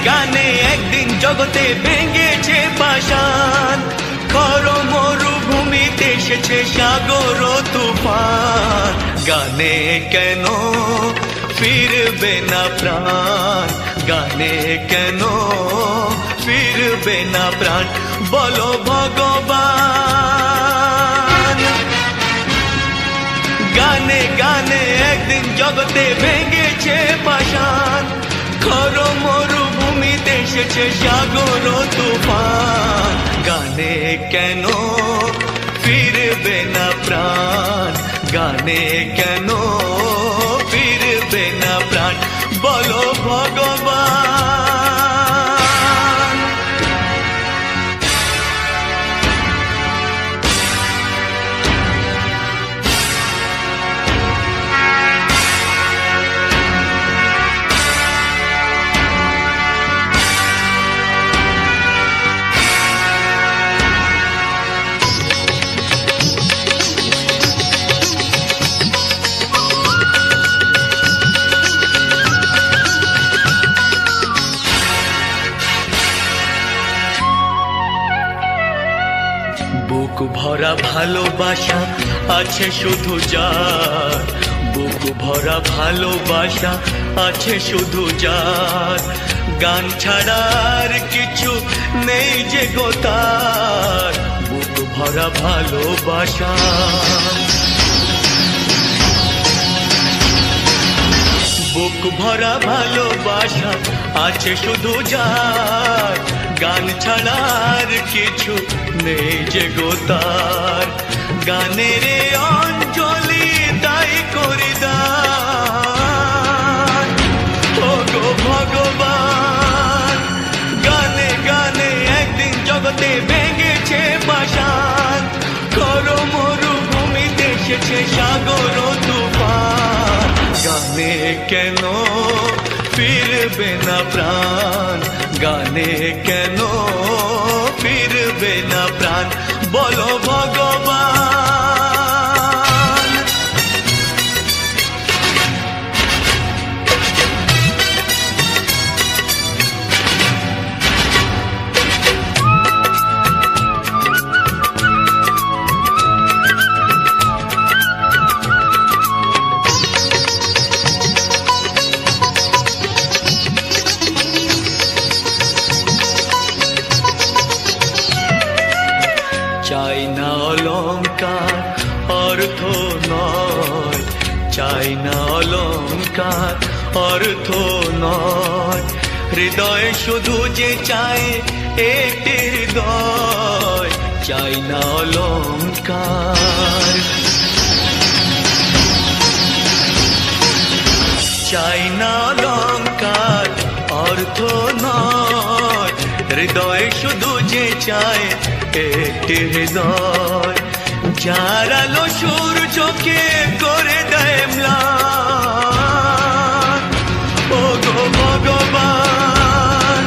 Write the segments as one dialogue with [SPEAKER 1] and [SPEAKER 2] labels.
[SPEAKER 1] গানে একদিন জগতে ভেঙেছে পাষাণ, খর মরুভূমিতে এসেছে সাগর তুফান। গানে কেন ফিরবে না প্রাণ, গানে কেন ফিরবে না প্রাণ, বলো ভগবান। গানে গানে একদিন জগতে ভেঙেছে পাষাণ, খর মরুভূমিতে এসেছে সাগর তুফান। গানে কেন ফিরবে না প্রাণ, গানে কেন ফিরবে না প্রাণ, বলো ভগবান। বুক ভরা ভালোবাসা আছে শুধু যার, বুক ভরা ভালোবাসা আছে শুধু যার, গান ছাড়ার কিছু নেই যে গো তার, বুক ভরা ভালোবাসা। বুক ভরা ভালোবাসা আছে শুধু যার, গান ছাড়ার কিছু নেই যে গো তার, গানের অঞ্জলি তাই করি দান, ও গো ভগবান। গানে গানে একদিন জগতে ভেঙেছে পাষাণ, খর মরুভূমিতে এসেছে সাগর তুফান। গানে কেন ফিরবে না প্রাণ, গানে কেন ফিরবে না প্রাণ, বলো ভগবান। চাই না অলংকার অর্থ নয়, চাই না অলংকার অর্থ নয়, হৃদয় শুধু যে চায় একটি হৃদয়, চাই না অলংকার। চাই না অলংকার অর্থ নয়, হৃদয় শুধু যে চায় একটি হৃদয়, যার আলো সূর্যকে করে দেয় ম্লান, ও গো ভগবান।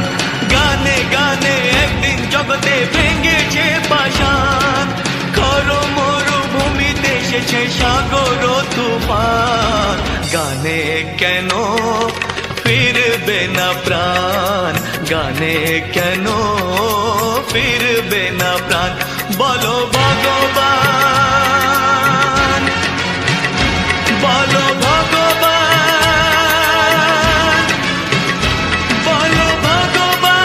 [SPEAKER 1] গানে গানে একদিন জগতে ভেঙেছে পাষাণ, খর মরুভূমিতে এসেছে সাগর তুফান। গানে কেন ফিরবে না প্রাণ, গানে কেন ফিরবে না প্রাণ, বলো ভগবান, বলো ভগবান, বলো ভগবান।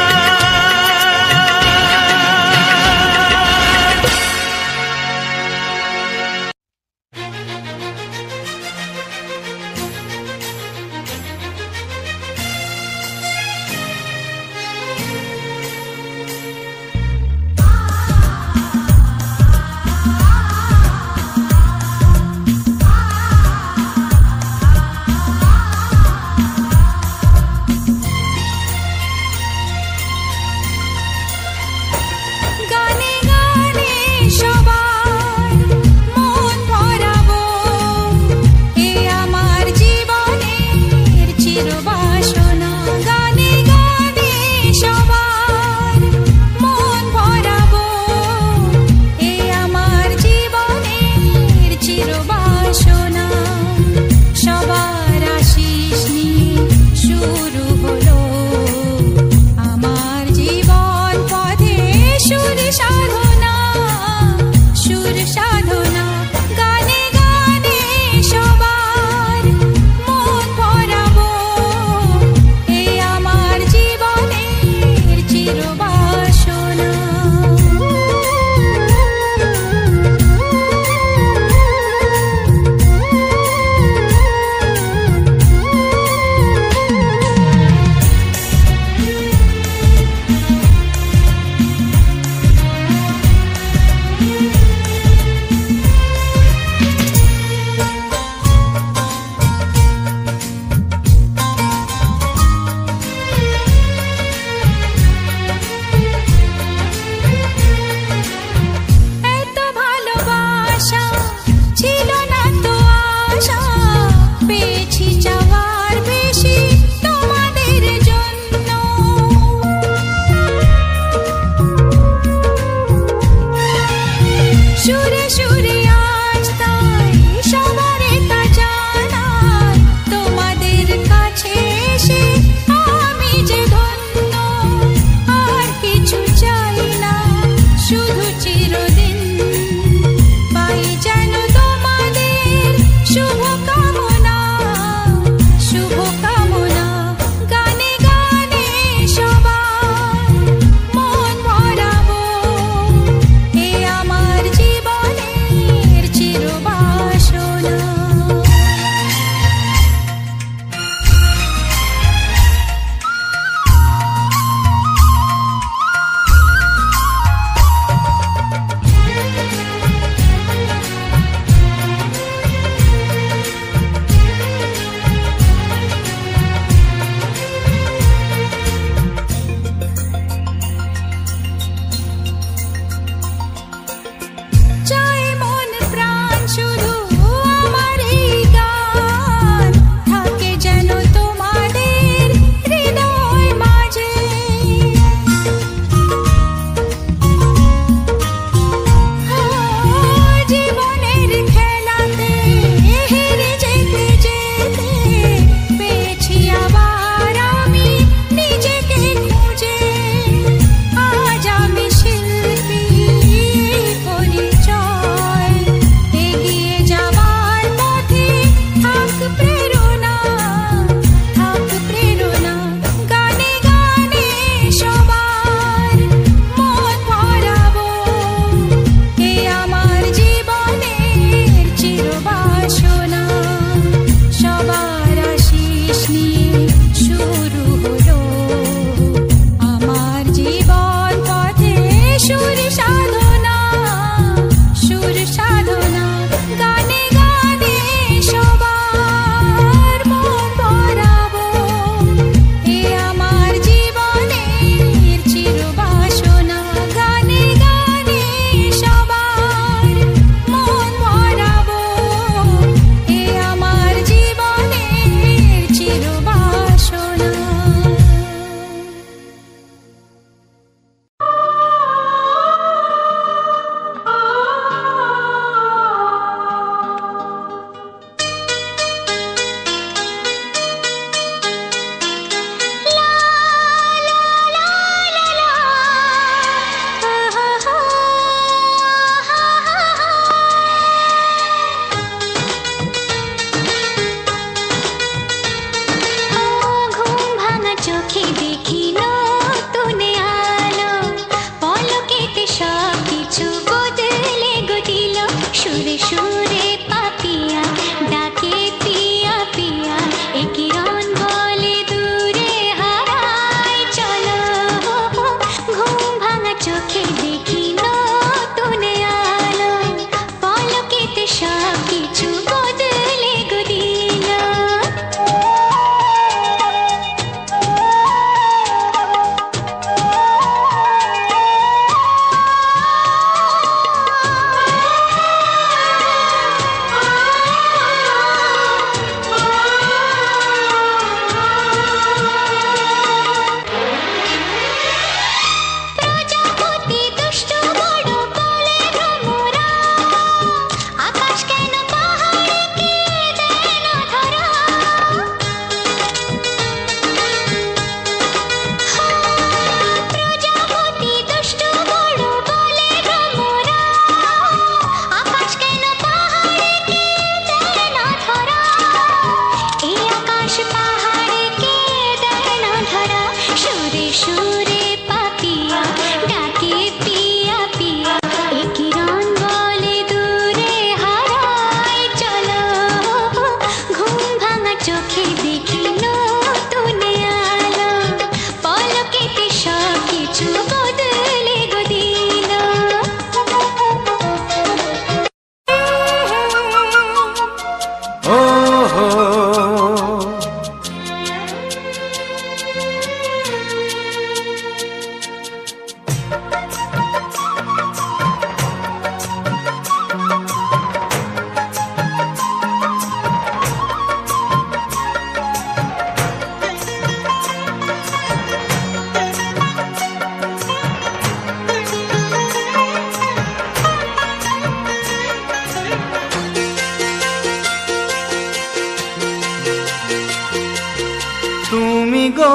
[SPEAKER 1] তুমি গো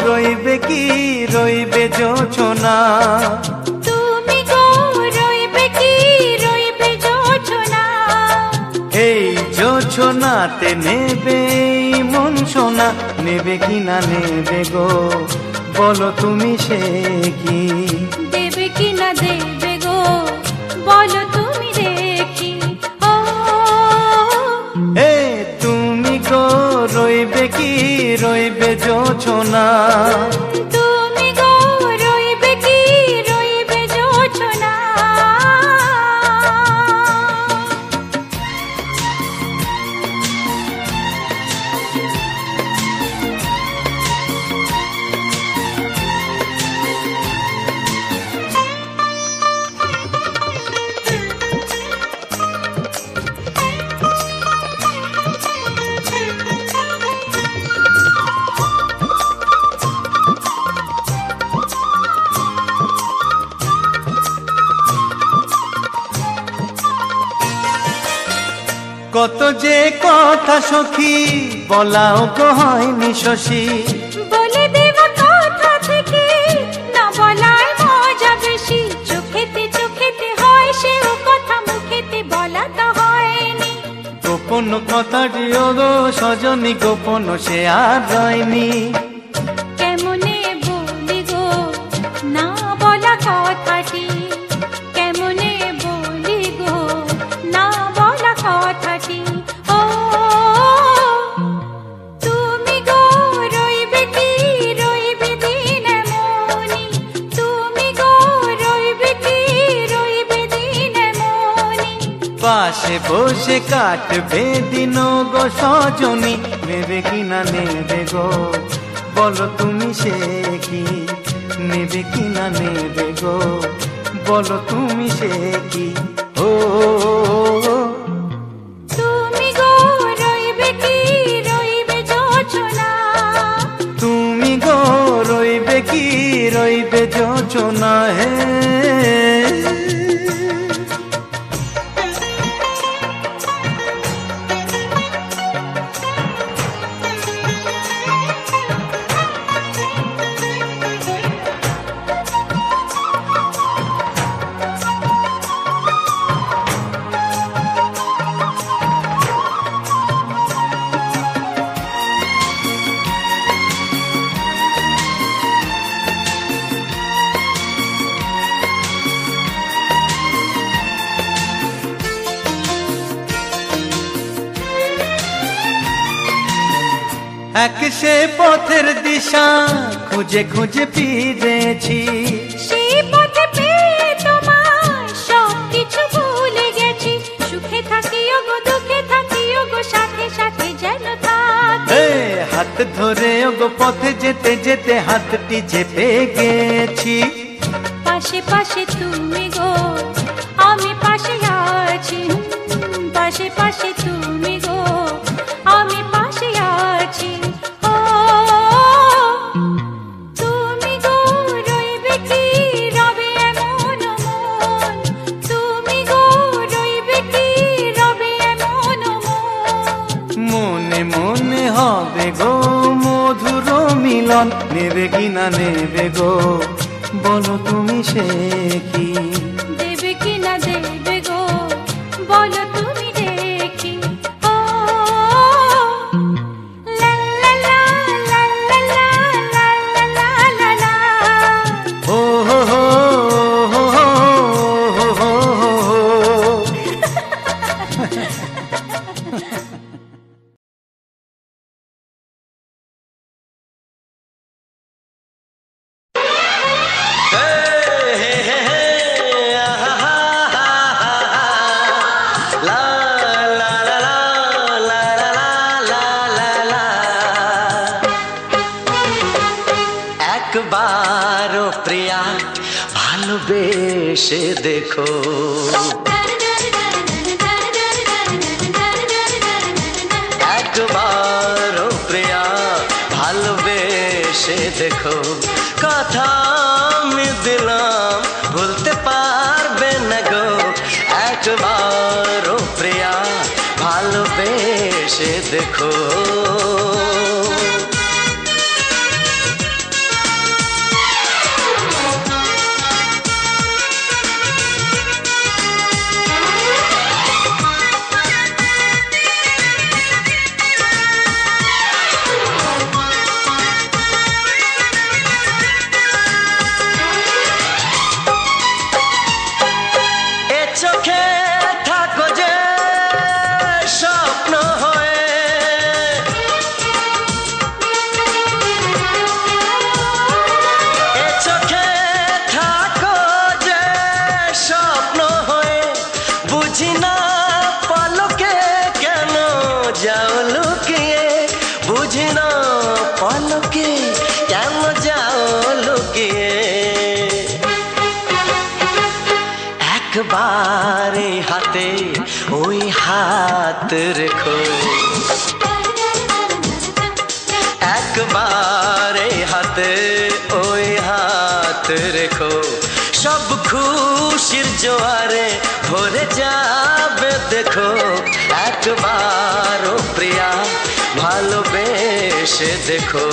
[SPEAKER 1] রইবে কি রইবে জোছনা,
[SPEAKER 2] তুমি গো রইবে কি রইবে জোছনা,
[SPEAKER 1] এই জোছনাতে নেবে মন সোনা, নেবে কি না নেবে গো বলো তুমি সে কি,
[SPEAKER 2] দেবে কি না দেবে গো বলো তুমি দেখি। ও
[SPEAKER 1] এ তুমি গো রইবে কি রইবে জোছনা,
[SPEAKER 2] তুমি গো রইবে কি রইবে জোছনা।
[SPEAKER 1] কত যে কথা সখী বলাও গো হয়নি শশী,
[SPEAKER 2] বলে দেওয়া কথা থেকে না বলায় মজা বেশি, চোখেতে হয় সেও কথা মুখেতে বলা তো হয়নি।
[SPEAKER 1] গোপন কথাটি ও গো সজনী গোপন সে আর রয়নি,
[SPEAKER 2] কেমনে বলি গো না বলা কথাটি, কেমনে বলি গো না বলা কথাটি। ও তুমি গো রইবে কি রইবে দিন এমনি, তুমি গো রইবে কি রইবে দিন এমনি,
[SPEAKER 1] পাশে বসে কাটবে দিন গো সজনী, নেবে কি না নেবে গো বলো তুমি সে কি, নেবে কি না নেবে গো বলো তুমি সে কি। ও
[SPEAKER 2] তুমি গো রইবে কি রইবে জোছনা,
[SPEAKER 1] তুমি গো রইবে কি রইবে জোছনা। হে এক সে পথের দিশা খুঁজে খুঁজে ফিরেছি,
[SPEAKER 2] সেই পথে পেয়ে তোমার সব কিছু ভুলে গেছি, সুখে থাকিও গো দুঃখে থাকিও গো সাথে সাথে যেন থাকি।
[SPEAKER 1] এ হাত ধরে গো পথে যেতে যেতে হাতটি চেপে গেছি,
[SPEAKER 2] পাশে পাশে তুমি গো আমি পাশে আছি, পাশে পাশে তুমি গো আমি পাশে আছি। ও তুমি গো রইবে কি রবে এমন মন, তুমি গো রইবে কি রবে এমন মন,
[SPEAKER 1] মনে মনে হবে গো মধুর মিলন, নেবে কি না নেবে গো বলো তুমি সে কি,
[SPEAKER 2] দেবে কি না দেবে গো বলো তুমি দেখি। ও লা লা লা লা লা লা লা লা লা লা,
[SPEAKER 1] ও হো হো হো হো হো হো হো। একবারও প্রিয়া ভালোবেসে দেখো, একবারও প্রিয়া ভালোবেসে দেখো, কথা আমি দিলাম ভুলতে পারবে না গো, একবারও প্রিয়া ভালোবেসে দেখো।
[SPEAKER 3] বুঝি না পলকে কেন যাও লুকিয়ে একবার এই হাতে ওই হাত রেখো একবার এই হাতে ওই হাত রেখো সব খুশির জোয়ারে ভরে যাবে দেখো একবার ও প্রিয়া ভালোবেসে দেখো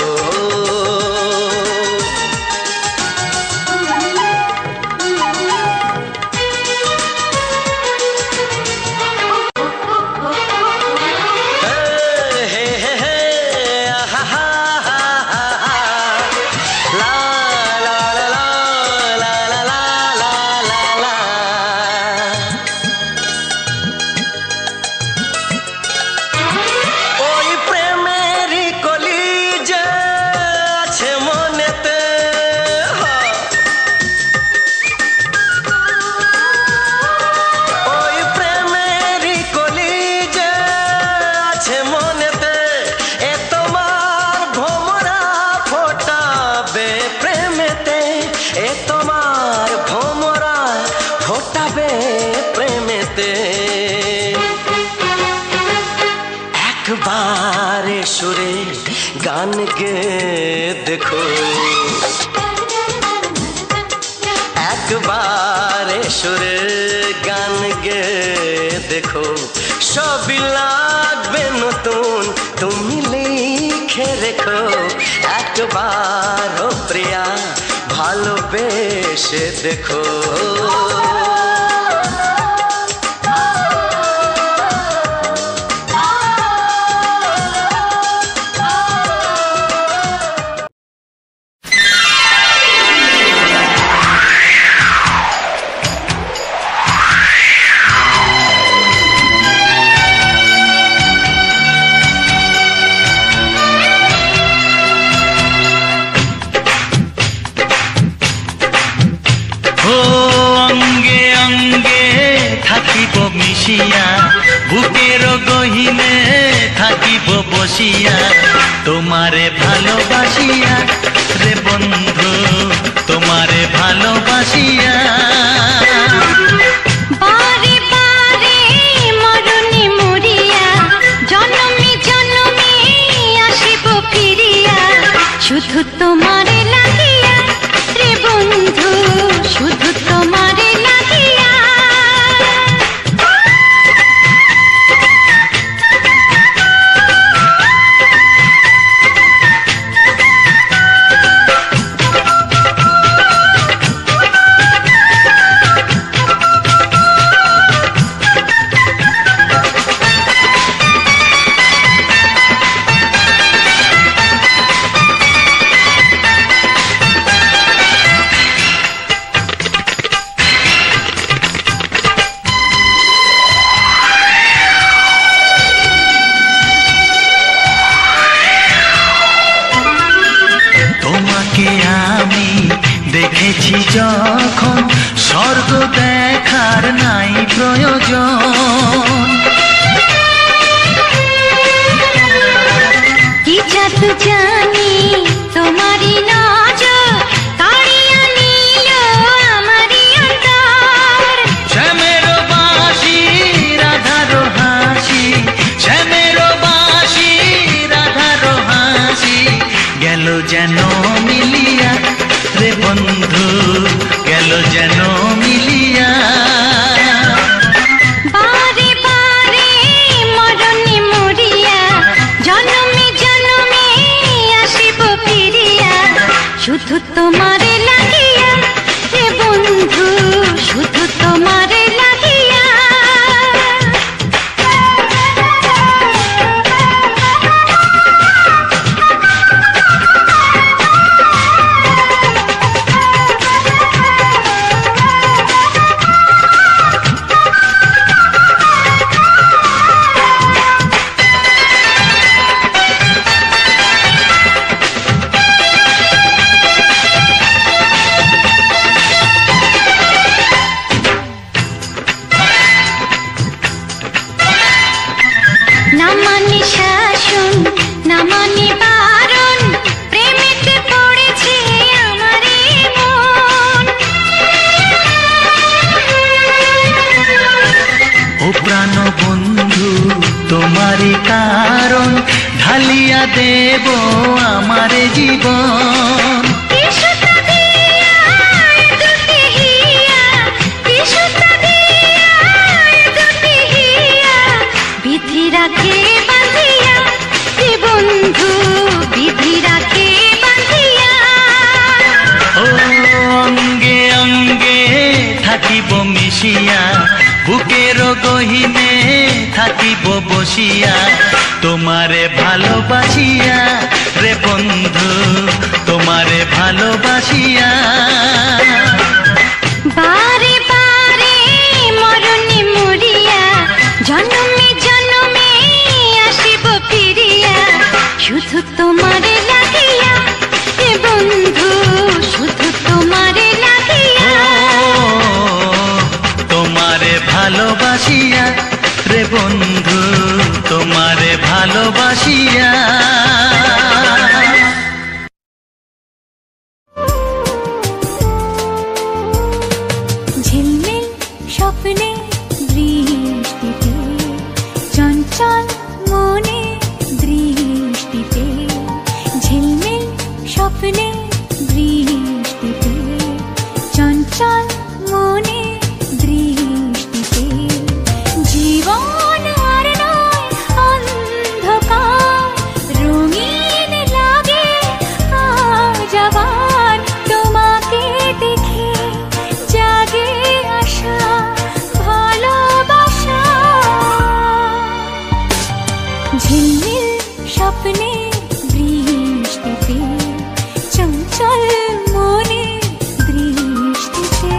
[SPEAKER 3] সুরে গান গে দেখো একবার সুরে গান গে দেখো সবই লাগবে নতুন তুমি লিখে রেখো একবার ও প্রিয়া ভালোবেসে দেখো বুকের গহিনে থাকিব বসিয়া তোমারে ভালোবাসিয়া রে বন্ধু তোমারে ভালোবাসিয়া
[SPEAKER 2] বারে বারে মরণে মরিয়া জনমে জনমে আসিব ফিরিয়া শুধু তোমারে লাগিয়া রে বন্ধু শুধু তোমারে লাগিয়া
[SPEAKER 3] দেখেছি যখন স্বর্গ দেখার নাই প্রয়োজন
[SPEAKER 2] কি জাদু জানি তোমারই নজর কাড়িয়া নিল আমারই অন্তর
[SPEAKER 3] শ্যামের বাঁশি রাধার হাসি শ্যামের বাঁশি রাধার হাসি গেল যেন মিলিয়া রে বন্ধু গেল যেন মিলিয়া
[SPEAKER 2] বারে বারে মরণে মরিয়া জনমে জনমে আসিব ফিরিয়া শুধু তোমারে লাগিয়া রে বন্ধু শুধু তোমারে লাগিয়া
[SPEAKER 3] দেব আমার জীবন।
[SPEAKER 2] বিধি রাখে বাঁধিয়া রে বন্ধু, বিধি রাখে বাঁধিয়া।
[SPEAKER 3] ও অঙ্গে অঙ্গে থাকিব মিশিয়া, বুকের গহিনে থাকিব বসিয়া, তোমারে ভালোবাসিয়া রে বন্ধু, তোমারে ভালোবাসিয়া।
[SPEAKER 2] বারে বারে মরণে মরিয়া, জন্মে জন্মে আসিব ফিরিয়া, শুধু তোমারে লাগিয়া হে বন্ধু, শুধু তোমারে লাগিয়া।
[SPEAKER 3] তোমারে ভালোবাসিয়া রে বন্ধু, তোমারে ভালোবাসিয়া।
[SPEAKER 2] ঝিলমিল স্বপ্নে দৃষ্টিতে, চঞ্চল মনে দৃষ্টিতে, ঝিলমিল স্বপ্নে দৃষ্টিতে, চঞ্চল মনে দৃষ্টিতে, জীবন আর নয় অন্ধকার, রঙিন লাগে আজ আবার তোমাকে দেখে, জাগে আশা ভালোবাসা। ঝিলমিল স্বপ্নে দৃষ্টিতে, চঞ্চল মনে দৃষ্টিতে।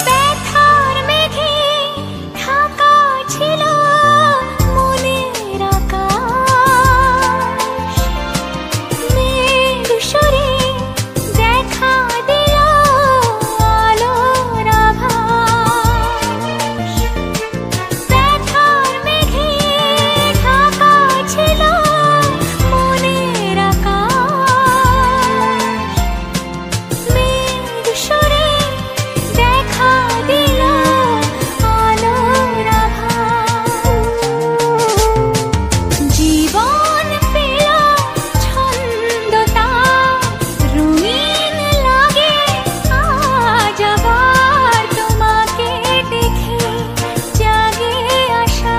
[SPEAKER 2] ব্যথার মেঘে ঢাকা ছিল মনের আকাশ, মেঘ সরে দেখা দিল আলোর আভাস। ব্যথার মেঘে ঢাকা ছিল মনের আকাশ, মেঘ সরে দেখা দিল আলোর আভাস। জীবন পেল ছন্দ তার, রঙিন লাগে আজ আবার তোমাকে দেখে, জাগে আশা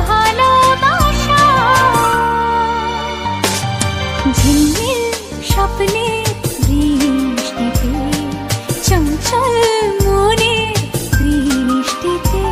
[SPEAKER 2] ভালোবাসা। ঝিলমিল স্বপ্নে দৃষ্টিতে, চঞ্চল মনে দৃষ্টিতে।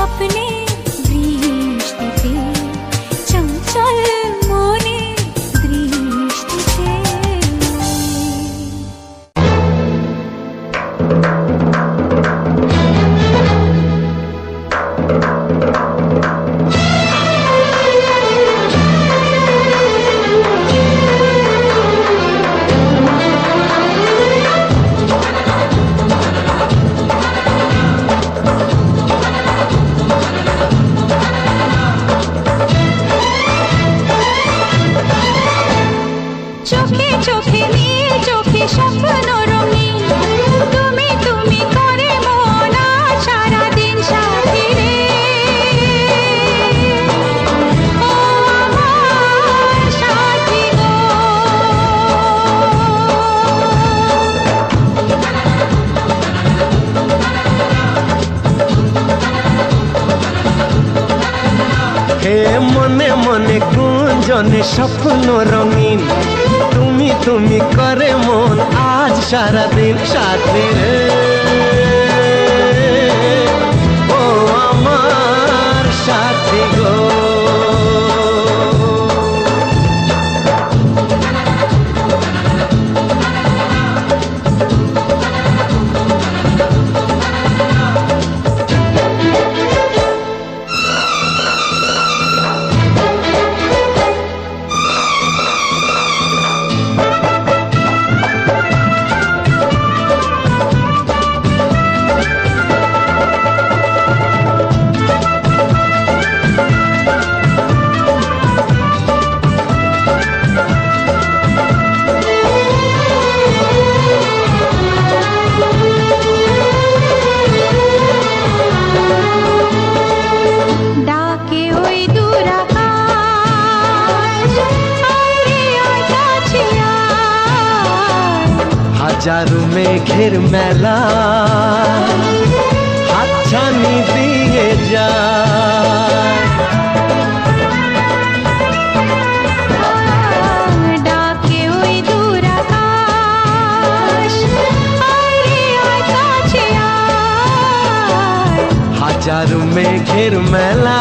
[SPEAKER 2] স্বপ্নে বৃষ্টিতে চঞ্চল মনে দৃষ্টিতে চোখে চোখে নীল চোখে স্বপ্ন রঙিন তুমি তুমি করে মন আজ সারাদিন সাথী রে ও আমার সাথী গো
[SPEAKER 1] হে মনে মনে গুঞ্জনে স্বপ্ন রঙিন তুমি তুমি করে মন আজ সারাদিন সাথী রে ও আমার সাথী গো ডাকে ওই দূর আকাশ আয় রে আয় কাছে আয় হাজারো মেঘের মেলা হাতছানি দিয়ে যায় ডাকে ওই দূর আকাশ আয় রে আয় কাছে আয় হাজারো মেঘের মেলা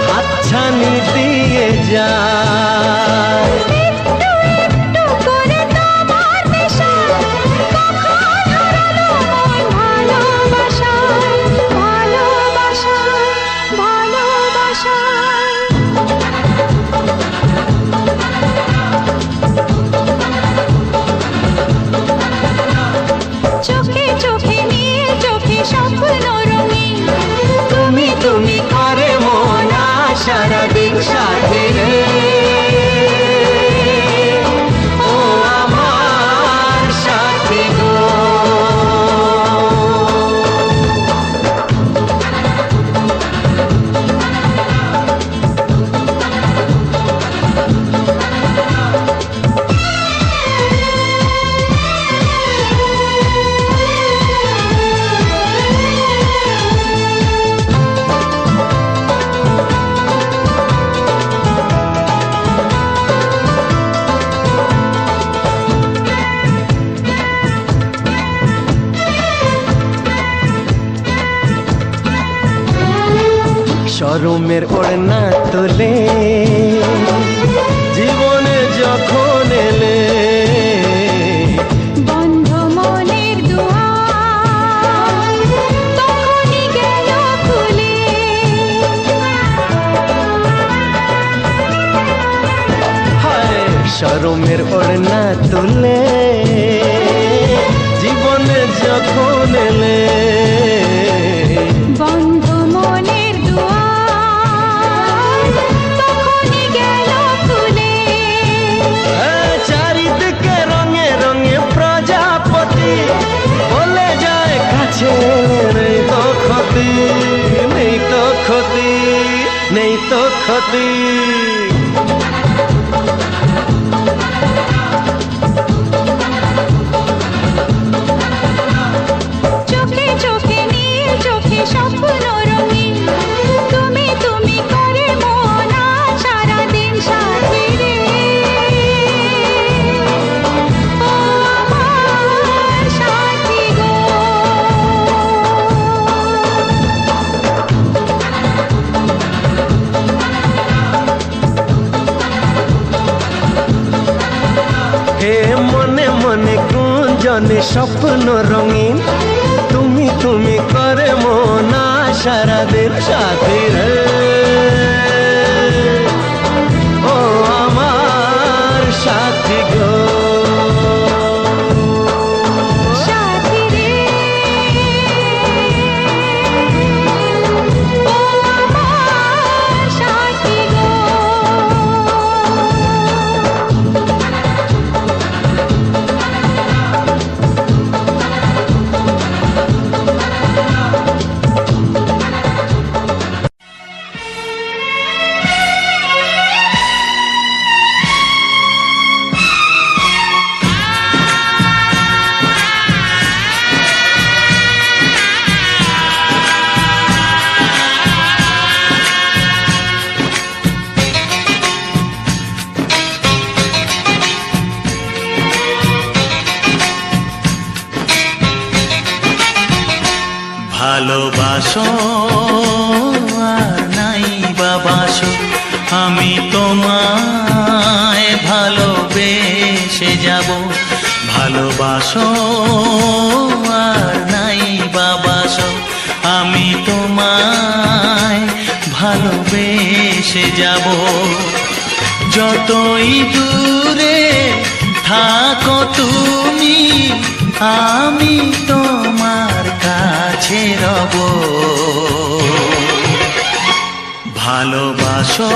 [SPEAKER 1] হাতছানি দিয়ে যায় একটু একটু করে তোমার নেশা কখন হারালো মন ভালোবাসায় ভালোবাসায় ভালোবাসায় চোখে চোখে নীল চোখে স্বপ্ন রঙিন তুমি তুমি করে মন আজ সারাদিন সাথী রে ও আমার সাথী গো শরমের ওড়না তোলে জীবনে যখন এলে বন্ধ মনের দুয়ার তখনই গেল খুলে হায় শরমের ওড়না তোলে জীবনে যখন এলে বন্ধ মনের দুয়ার তখনই গেল খুলে চারিদিকে রঙে রঙে প্রজাপতি বলে যায় কাছে নেই তো ক্ষতি নেই তো ক্ষতি নেই তো ক্ষতি চোখে চোখে নীল চোখে স্বপ্ন রঙিন তুমি তুমি করে মন আজ সারাদিন সাথী রে ও আমার সাথী গো মিলনে স্বপ্ন রঙিন, তুমি তুমি করে মন সারাদিন সাথী রে। ও আমার সাথী গো,
[SPEAKER 2] সাথী রে, ও আমার সাথী গো।
[SPEAKER 3] ভালোবাসো আর নাই বাবাসো, আমি তোমায় ভালোবেসে যাব। ভালোবাসো আর নাই বাবাসো, আমি তোমায় ভালোবেসে যাব। যতই দূরে থাকো তুমি, আমি তোমার কাছে রব। ভালোবাসো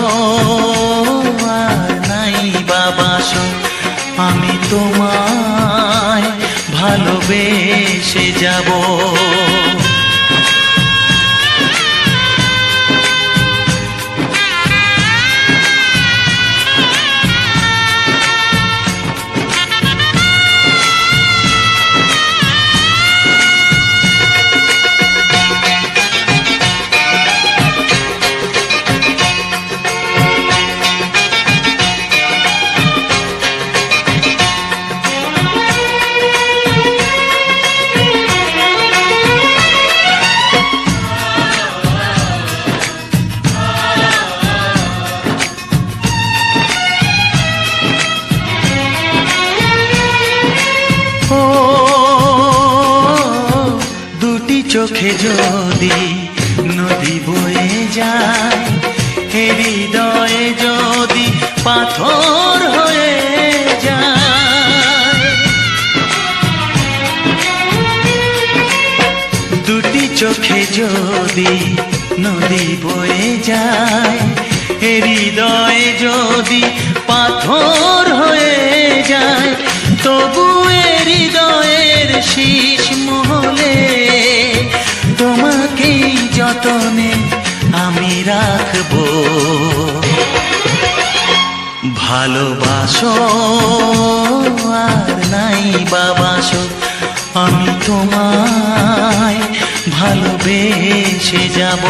[SPEAKER 3] আর নাই বাবাসো, আমি তোমায় ভালোবেসে যাব। চোখে যদি নদী বয়ে যায়, হৃদয়ে যদি পাথর হয়ে যায়। দুটি চোখে যদি নদী বয়ে যায়, হৃদয়ে যদি পাথর হয়ে যায়, তবু হৃদয়ের শীষ মহলে তোমাকেই যতনে আমি রাখবো। ভালোবাসো আর নাই বাবাসো, আমি তোমায় ভালোবেসে যাব।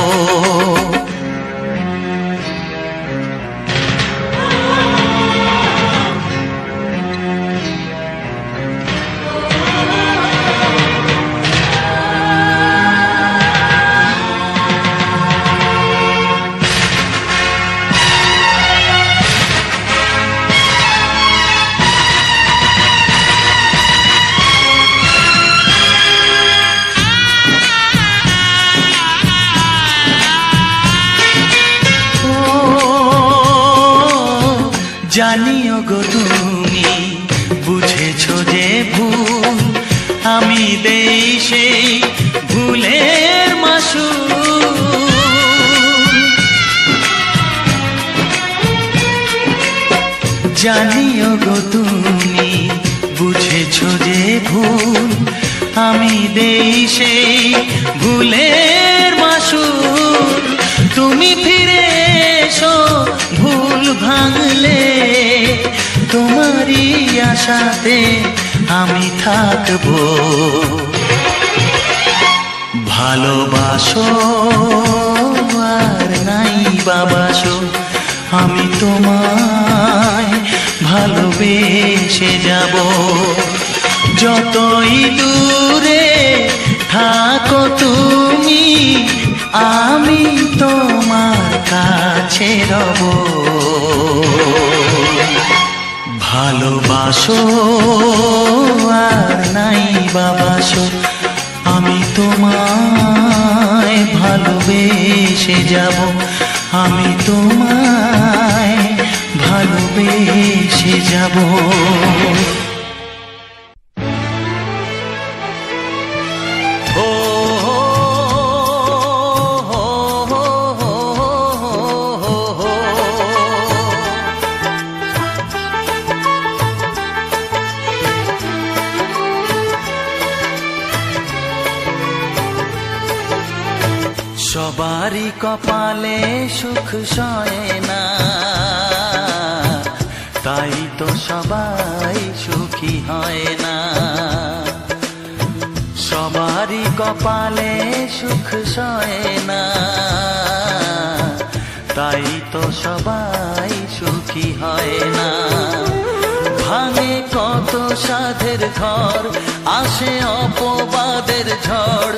[SPEAKER 3] জানিও গো তুমি বুঝেছো যে ভুল, আমি দেই সেই ভুলের মাসুল। জানিও গো তুমি বুঝেছো যে ভুল, আমি দেই সেই ভুলের মাসুল। তুমি ফিরে এসো ভুল ভাঙলে, তোমারই আশাতে আমি থাকবো। ভালোবাসো আর নাই বাবাসো, আমি তোমায় ভালোবেসে যাব। যতই দূরে থাকো তুমি, আমি তোমার কাছে রব। ভালোবাসো আর নাই ভালোবেসে যাব, আমি তোমায় ভালোবেসে যাব। সবারই কপালে সুখ সয় না, তাই তো সবাই সুখী হয় না। সবারই কপালে সুখ সয় না, তাই তো সবাই সুখী হয় না। ভাঙে কত সাধের ঘর, আসে অপবাদের ঝড়,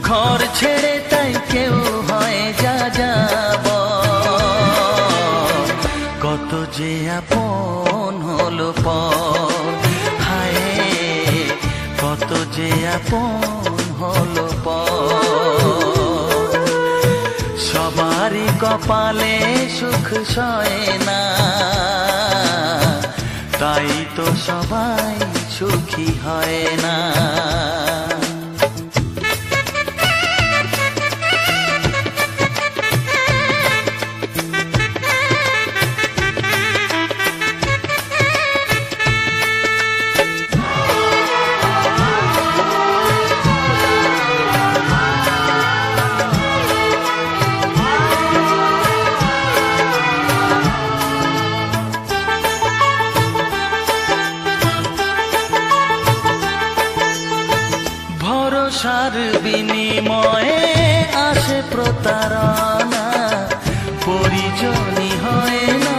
[SPEAKER 3] ঘর ছেড়ে তাই কেউ হয় যা যাব। কত যে আপন হলো পর, হায় কত যে আপন হলো পর। সবারই কপালে সুখ সয় না, তাই তো সবাই সুখী হয় না। ভরসার বিনিময়ে আসে প্রতারণা, পরিজনই হয় না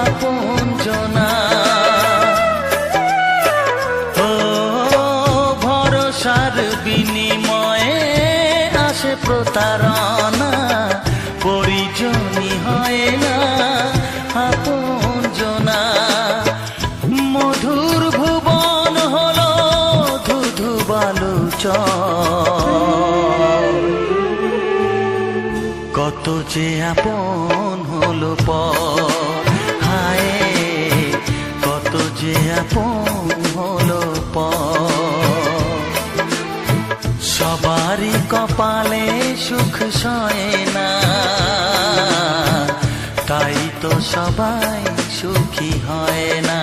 [SPEAKER 3] আপনজনা। ও ভরসার বিনিময়ে আসে প্রতারণা, পরিজনই হয় না আপনজনা। মধুর ভুবন হলো ধুধু কত যে আপন হলো পর, হায় কত যে আপন হলো পর। সবারই কপালে সুখ সয় না, তাই তো সবাই সুখী হয় না।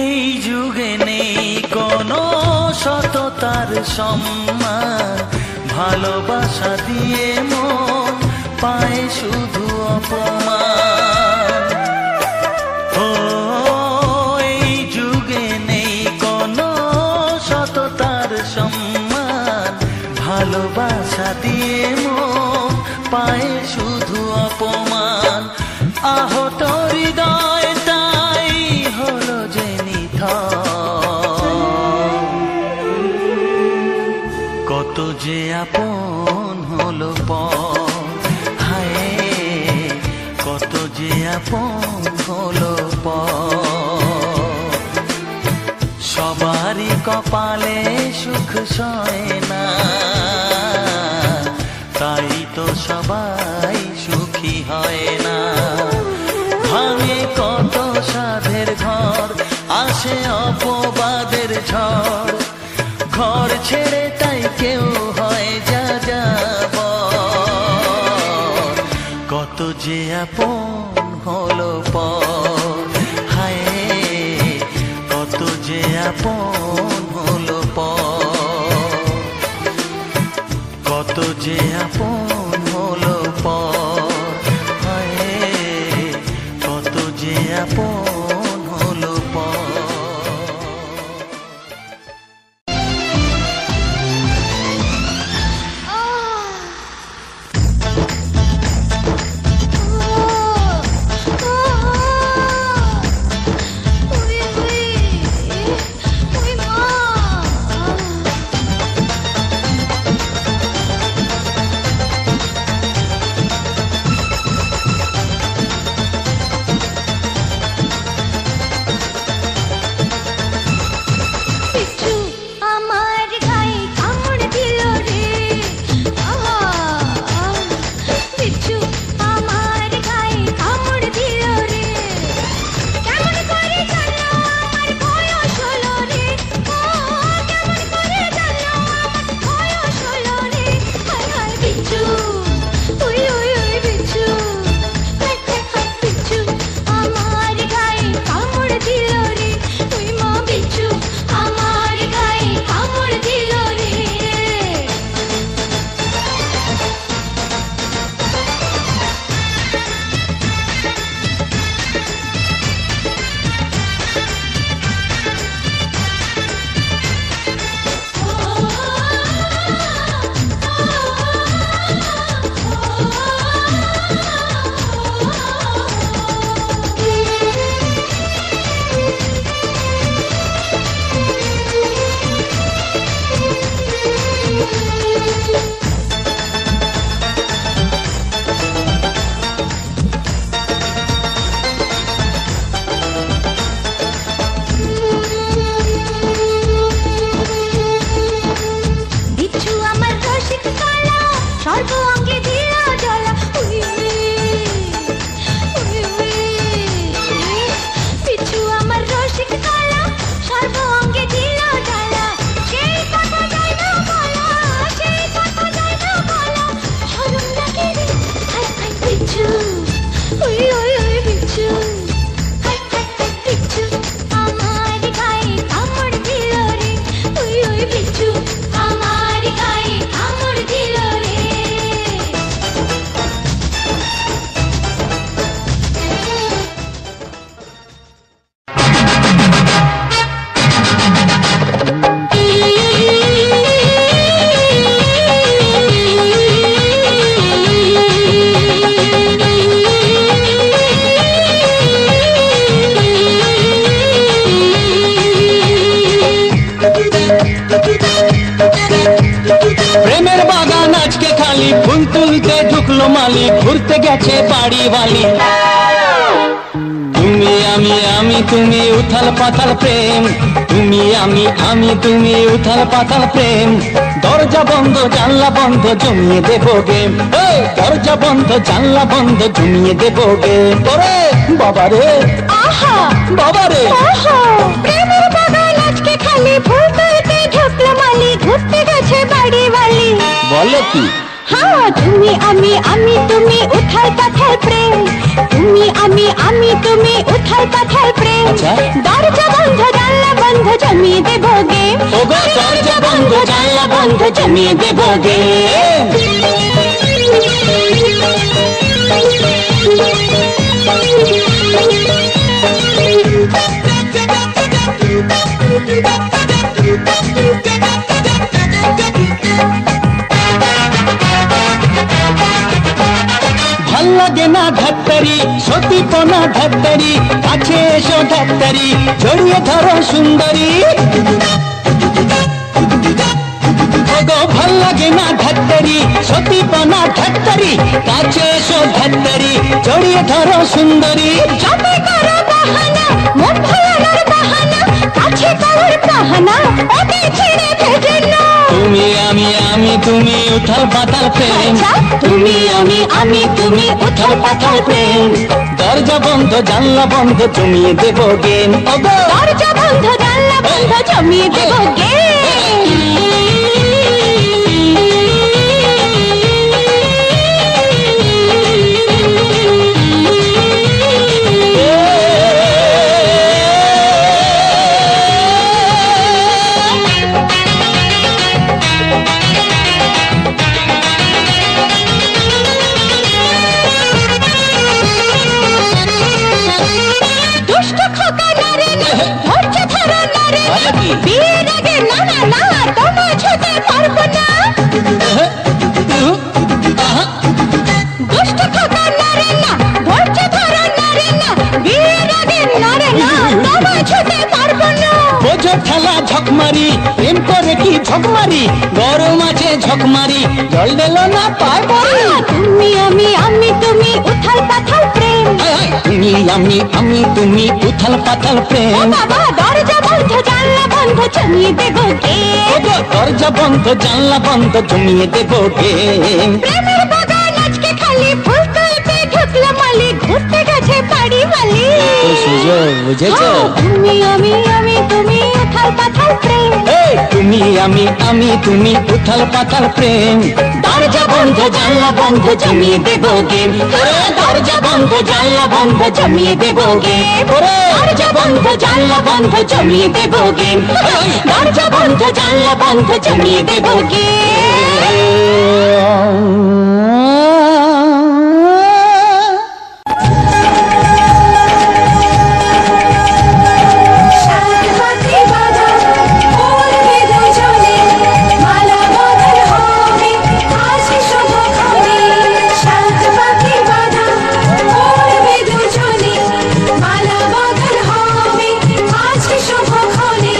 [SPEAKER 3] এই যুগে নেই কোনো সততার সম্মান, ভালোবাসা দিয়ে মন পায় শুধু অপমান। ও এই যুগে নেই কোনো সততার সম্মান, ভালোবাসা দিয়ে মন পায় শুধু অপমান। আহত হৃদয় তাই হলো যে কত যে আপন হলো পর, হায় কত যে আপন হলো পর। সবারই কপালে সুখ সয় না, তাই তো সবাই সুখী হয় না। ভাঙে কত সাধের ঘর, আসে অপবাদের ঝড়, ঘর ছেড়ে তাই কেউ হয় যা যাব। কত যে আপন হলো পর, হায় কত যে আপন হলো পর। কত যে আপন হলো পর, হায় কত যে আপন হলো পর।
[SPEAKER 1] আজকে খালি ফুল তুলতে ঢুকলো মালি, ঘুরতে গেছে বাড়ি বালি। তুমি আমি তুমি উথাল পাথাল প্রেম, তুমি আমি তুমি উথাল পাথাল প্রেম। দরজা বন্ধ জানলা বন্ধ জমিয়ে দেবো গেম, দরজা বন্ধ জানলা বন্ধ জমিয়ে দেবো গেম। ওরে বাবারে
[SPEAKER 2] আহা
[SPEAKER 1] বাবারে,
[SPEAKER 2] প্রেমের বাগান আজকে খালি ফুল তুলতে ঢুকলো মালি, ঘুরতে গেছে বাড়ি বালি।
[SPEAKER 1] বলো কি?
[SPEAKER 2] হ্যাঁ তুমি আমি তুমি উথাল পাথাল প্রেম, তুমি আমি তুমি উথাল পাথাল প্রেম।
[SPEAKER 1] আচ্ছা।
[SPEAKER 2] দরজা বন্ধ জানলা বন্ধ জমিয়ে দেবো গেম,
[SPEAKER 1] ওগো দরজা বন্ধ জানলা বন্ধ জমিয়ে দেবো গেম। ভাল লাগে না ঢাক্তারি, সতীপনা ঢাক্তারি, কাছে এসো ঢাক্তারি, জড়িয়ে ধরো সুন্দরী। ওগো ভাল লাগে না ঢাক্তারি, সতীপনা ঢাক্তারি, কাছে এসো ঢাক্তারি, জড়িয়ে ধরো সুন্দরী।
[SPEAKER 2] যবে করো বাহানা মন ভোলানোর বাহানা, কাছে করার বাহানা ওকে ছেড়ে ভেজে না।
[SPEAKER 1] তুমি আমি তুমি উথাল পাতাল প্রেম,
[SPEAKER 2] আচ্ছা।
[SPEAKER 1] তুমি আমি তুমি উথাল পাতাল প্রেম। দরজা বন্ধ জানলা বন্ধ জমিয়ে দেবো গেম, ওগো
[SPEAKER 2] দরজা বন্ধ জানলা বন্ধ জমিয়ে দেবো গেম। দুষ্ট খোকা নারে না, ধৈর্য ধরো নারে না,
[SPEAKER 1] বলো কি?
[SPEAKER 2] বিয়ের আগে না না না তোমায় ছুতে পারবো না। দুষ্ট খোকা নারে না, ধৈর্য ধরো নারে না, বিয়ের আগে নারে না তোমায় ছুতে পারবো না।
[SPEAKER 1] বোঝো ঠেলা ঝকমারি, প্রেম করে কি ঝকমারি, গরম আছে ঝকমারি, জল দিল না পায় পরে।
[SPEAKER 2] তুমি আমি তুমি উথাল পাথাল প্রেম,
[SPEAKER 1] তুমি আমি তুমি উথাল পাতাল
[SPEAKER 2] ও
[SPEAKER 1] প্রেম।
[SPEAKER 2] বাবা দরজা বন্ধ জানলা বন্ধ জমিয়ে দেবো গেম।
[SPEAKER 1] ওগো দরজা বন্ধ জানলা বন্ধ জমিয়ে দেবো গেম।
[SPEAKER 2] প্রেমের বাগান আজকে খালি ফুল তুলতে ঢুকলো মালি, ঘুরতে গেছে বাড়ি বালি।
[SPEAKER 1] তো সুযোগ বুঝেছো?
[SPEAKER 2] তুমি আমি তুমি উথাল পাথাল প্রেম,
[SPEAKER 1] তুমি আমি তুমি উথাল পাতাল প্রেম। দরজা বন্ধ জানলা বন্ধ জমিয়ে দেবো গেম, দরজা বন্ধ জানলা বন্ধ জমিয়ে দেবো গেম। দরজা বন্ধ জানলা বন্ধ জমিয়ে দেবো গেম, দরজা বন্ধ জানলা বন্ধ জমিয়ে দেবো গেম।
[SPEAKER 2] সাথে বাঁধা করবে দুজনে, মালা বদল হবে আজ শুভক্ষণে। সাত পাখি বাঁধা করবে দুজনে, মালা বদল হবে আজ শুভক্ষণে।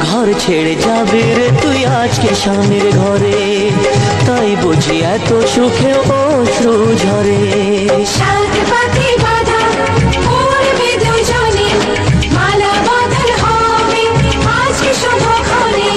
[SPEAKER 3] ঘর ছেড়ে যাবে রে তুই আজকে স্বামীর ঘরে, তাই বুঝি এত সুখে অশ্রু ঝরে।
[SPEAKER 2] সাত পাতে বাঁধা পড়বে দুজনে, মালা বদল হবে আজকে শুভক্ষণে।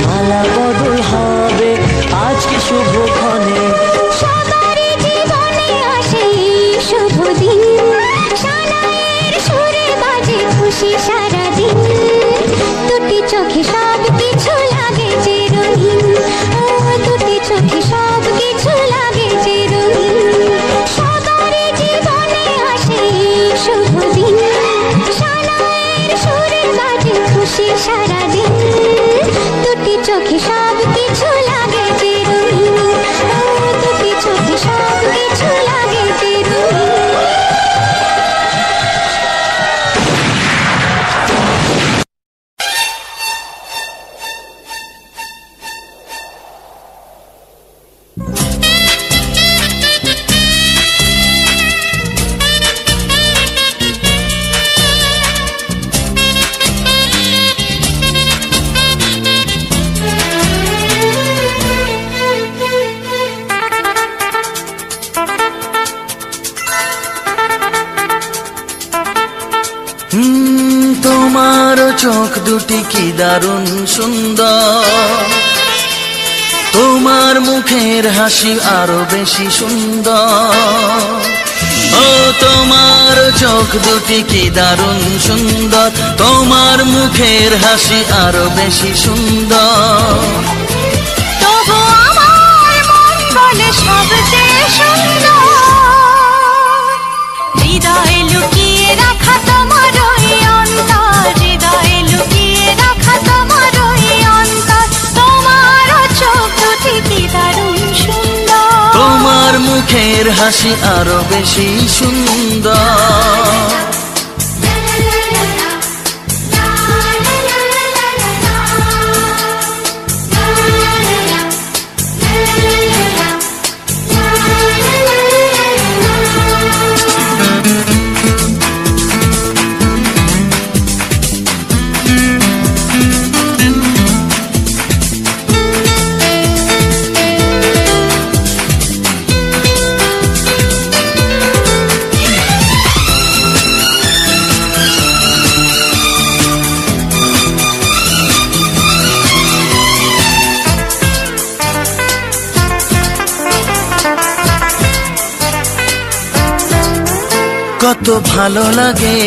[SPEAKER 3] মালা বদল হবে আজকে শুভক্ষণে।
[SPEAKER 2] সবারই জীবনে আসে শুভ দিন, সানাইয়ের সুরে বাজে খুশি সারাদিন। দুটি চোখে সব কিছু লাগে যে রঙিন, দুটি চোখে সব কিছু লাগে যে রঙিন। সবারই জীবনে আসে শুভ দিন, সানাইয়ের সুরে বাজে খুশি সারাদিন। দুটি চোখে সব কিছু লাগে যে রঙিন, দুটি চোখে সব কিছু লাগে যে
[SPEAKER 3] তোমার চোখ দুটি কি দারুণ সুন্দর, তোমার মুখের হাসি আরো বেশি সুন্দর। ও তোমার চোখ দুটি কি দারুণ সুন্দর, তোমার মুখের হাসি আরো বেশি সুন্দর।
[SPEAKER 2] তবু আমার মন বলে সবচেয়ে সুন্দর, হৃদয়ে লুকিয়ে রাখা তোমার ওই অন্তর, হৃদয়ে লুকিয়ে রাখা তোমার ওই অন্তর। তোমার চোখ দুটি কি দারুণ সুন্দর,
[SPEAKER 3] তোমার মুখের হাসি আরো বেশি সুন্দর। কত ভালো লাগে